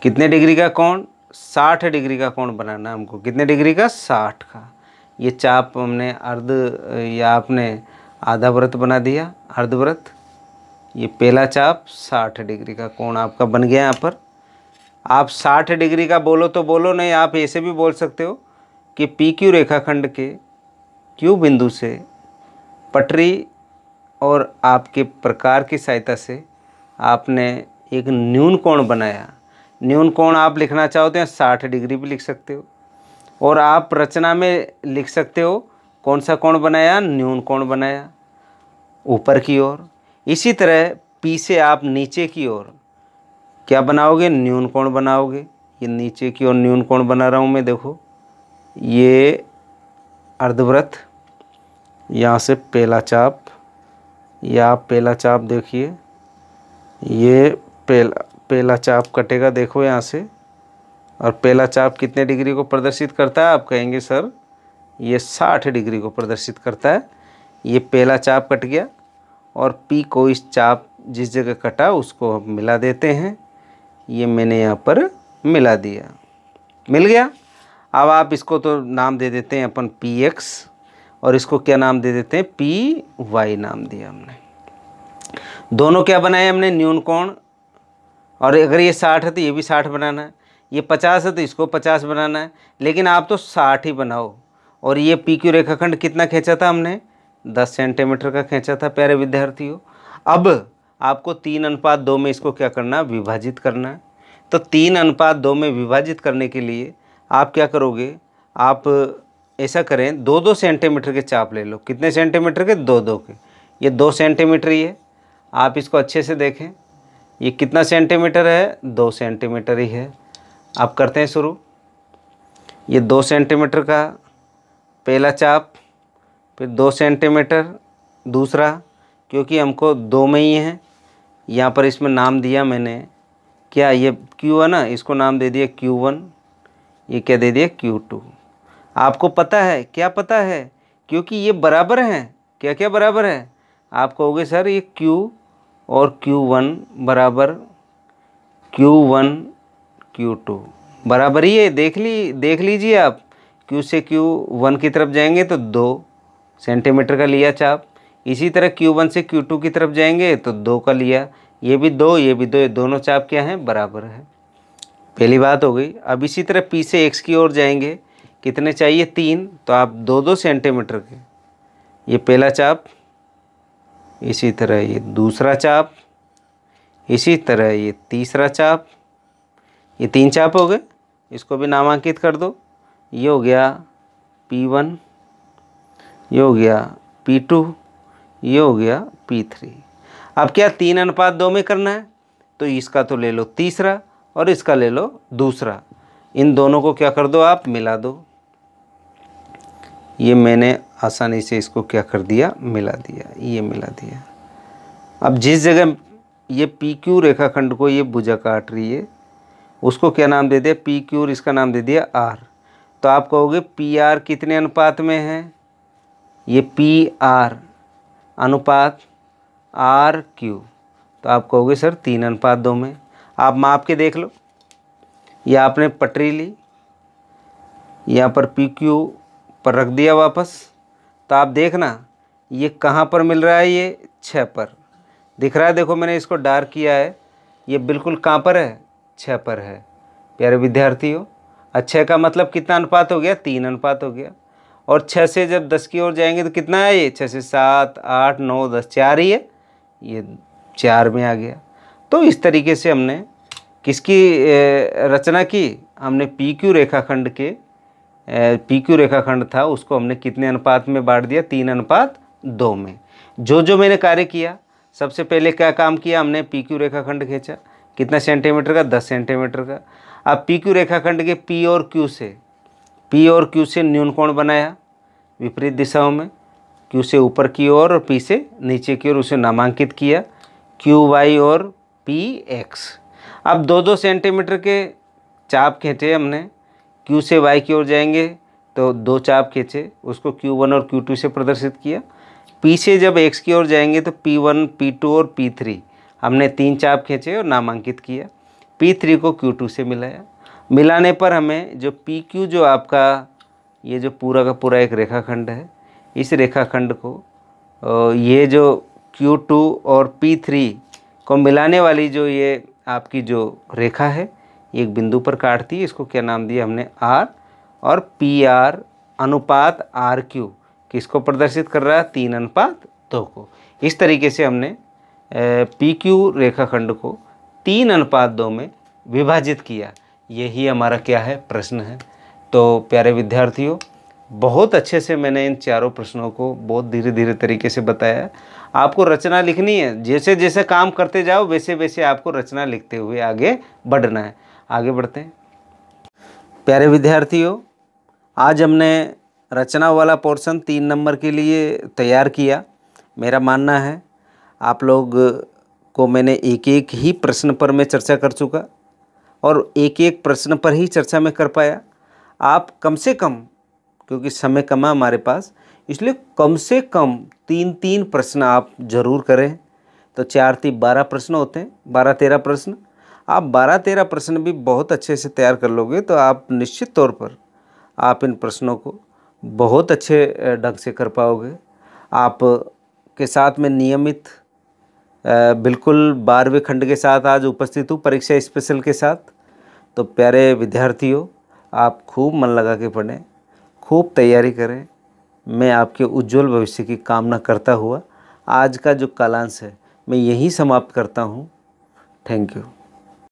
कितने डिग्री का कोण, 60 डिग्री का कोण बनाना है हमको। कितने डिग्री का, 60 का। ये चाप हमने अर्ध या आपने आधा वृत्त बना दिया, अर्धवृत्त। ये पहला चाप 60 डिग्री का कोण आपका बन गया। यहाँ पर आप 60 डिग्री का बोलो तो बोलो, नहीं आप ऐसे भी बोल सकते हो कि पी क्यू रेखाखंड के क्यू बिंदु से पटरी और आपके प्रकार की सहायता से आपने एक न्यून कोण बनाया। न्यून कोण आप लिखना चाहते हैं 60 डिग्री भी लिख सकते हो, और आप रचना में लिख सकते हो कौन सा कोण बनाया, न्यून कोण बनाया ऊपर की ओर। इसी तरह पी से आप नीचे की ओर क्या बनाओगे, न्यून कोण बनाओगे। ये नीचे की ओर न्यून कोण बना रहा हूँ मैं, देखो ये अर्धवृत्त, यहाँ से पहला चाप, या आप पहला चाप देखिए, ये पहला चाप कटेगा, देखो यहाँ से, और पहला चाप कितने डिग्री को प्रदर्शित करता है, आप कहेंगे सर ये 60 डिग्री को प्रदर्शित करता है। ये पहला चाप कट गया और P को इस चाप जिस जगह कटा उसको हम मिला देते हैं। ये मैंने यहाँ पर मिला दिया, मिल गया। अब आप इसको तो नाम दे देते हैं अपन PX और इसको क्या नाम दे देते हैं PY नाम दिया हमने। दोनों क्या बनाए हमने न्यून कोण, और अगर ये 60 है तो ये भी 60 बनाना है, ये 50 है तो इसको 50 बनाना है, लेकिन आप तो 60 ही बनाओ। और ये PQ रेखाखंड कितना खींचा था हमने 10 सेंटीमीटर का खींचा था प्यारे विद्यार्थियों। अब आपको 3:2 में इसको क्या करना है विभाजित करना है। तो 3:2 में विभाजित करने के लिए आप क्या करोगे, आप ऐसा करें 2-2 सेंटीमीटर के चाप ले लो। कितने सेंटीमीटर के 2-2 के। ये 2 सेंटीमीटर ही है, आप इसको अच्छे से देखें। ये कितना सेंटीमीटर है 2 सेंटीमीटर ही है। आप करते हैं शुरू। ये 2 सेंटीमीटर का पहला चाप, फिर 2 सेंटीमीटर दूसरा, क्योंकि हमको 2 में ही है। यहाँ पर इसमें नाम दिया मैंने क्या, ये Q है ना, इसको नाम दे दिया Q1, ये क्या दे दिया Q2। आपको पता है, क्या पता है, क्योंकि ये बराबर हैं। क्या क्या बराबर है, आप कहोगे सर ये Q और Q1 बराबर Q1 Q2 बराबर ही है। देख लीजिए आप, Q से Q1 की तरफ जाएंगे तो 2 सेंटीमीटर का लिया चाप, इसी तरह Q1 से Q2 की तरफ जाएंगे तो 2 का लिया, ये भी 2 ये भी 2, ये दोनों चाप क्या हैं बराबर है। पहली बात हो गई। अब इसी तरह P से X की ओर जाएंगे, कितने चाहिए 3, तो आप 2-2 सेंटीमीटर के, ये पहला चाप, इसी तरह ये दूसरा चाप, इसी तरह ये तीसरा चाप, ये 3 चाप हो गए। इसको भी नामांकित कर दो। ये हो गया P1, ये हो गया P2, ये हो गया P3। अब क्या 3:2 में करना है, तो इसका तो ले लो तीसरा और इसका ले लो दूसरा। इन दोनों को क्या कर दो आप मिला दो। ये मैंने आसानी से इसको क्या कर दिया मिला दिया, ये मिला दिया। अब जिस जगह ये PQ रेखाखंड को ये भुजा काट रही है उसको क्या नाम दे दिया PQ और इसका नाम दे दिया R। तो आप कहोगे PR कितने अनुपात में है, ये PR अनुपात RQ, तो आप कहोगे सर 3:2 में। आप माप के देख लो, ये आपने पटरी ली, यहाँ पर PQ पर रख दिया वापस, तो आप देखना ये कहाँ पर मिल रहा है, ये 6 पर दिख रहा है। देखो मैंने इसको डार्क किया है, ये बिल्कुल कहाँ पर है 6 पर है प्यारे विद्यार्थियों। 6 का मतलब कितना अनुपात हो गया 3 अनुपात हो गया। और 6 से जब 10 की ओर जाएंगे तो कितना है, ये 6 से 7 8 9 10 4 ही है, ये 4 में आ गया। तो इस तरीके से हमने किसकी रचना की, हमने PQ रेखाखंड के PQ रेखाखंड था उसको हमने कितने अनुपात में बांट दिया 3:2 में। जो मैंने कार्य किया, सबसे पहले क्या काम किया हमने PQ रेखाखंड खींचा, कितना सेंटीमीटर का 10 सेंटीमीटर का। अब PQ रेखाखंड के P और Q से न्यून कोण बनाया विपरीत दिशाओं में, Q से ऊपर की ओर और P से नीचे की ओर, उसे नामांकित किया QY और PX। अब 2-2 सेंटीमीटर के चाप खींचे हमने, Q से Y की ओर जाएंगे तो 2 चाप खींचे, उसको Q1 और Q2 से प्रदर्शित किया। P से जब X की ओर जाएंगे तो P1 P2 और P3 हमने 3 चाप खींचे और नामांकित किया। P3 को Q2 से मिलाया। मिलाने पर हमें जो PQ जो आपका ये जो पूरा का पूरा एक रेखाखंड है, इस रेखाखंड को ये जो Q2 और P3 को मिलाने वाली जो ये आपकी जो रेखा है एक बिंदु पर काटती है। इसको क्या नाम दिया हमने R, और PR अनुपात RQ किसको प्रदर्शित कर रहा है 3:2 को। इस तरीके से हमने PQ रेखाखंड को 3:2 में विभाजित किया। यही हमारा क्या है प्रश्न है। तो प्यारे विद्यार्थियों, बहुत अच्छे से मैंने इन चारों प्रश्नों को बहुत धीरे धीरे तरीके से बताया। आपको रचना लिखनी है, जैसे जैसे काम करते जाओ वैसे वैसे आपको रचना लिखते हुए आगे बढ़ना है। आगे बढ़ते हैं प्यारे विद्यार्थियों। आज हमने रचना वाला पोर्शन 3 नंबर के लिए तैयार किया। मेरा मानना है आप लोग को मैंने एक एक ही प्रश्न पर मैं चर्चा कर चुका और एक एक प्रश्न पर ही चर्चा मैं कर पाया। आप कम से कम क्योंकि समय कम है हमारे पास, इसलिए कम से कम 3-3 प्रश्न आप जरूर करें। तो 4-3 12 प्रश्न होते हैं, 12-13 प्रश्न। आप 12-13 प्रश्न भी बहुत अच्छे से तैयार कर लोगे तो आप निश्चित तौर पर आप इन प्रश्नों को बहुत अच्छे ढंग से कर पाओगे। आप के साथ में नियमित बिल्कुल 12वें खंड के साथ आज उपस्थित हूँ परीक्षा स्पेशल के साथ। तो प्यारे विद्यार्थियों, आप खूब मन लगा के पढ़ें, खूब तैयारी करें। मैं आपके उज्जवल भविष्य की कामना करता हुआ आज का जो कालांश है मैं यहीं समाप्त करता हूँ। Thank you.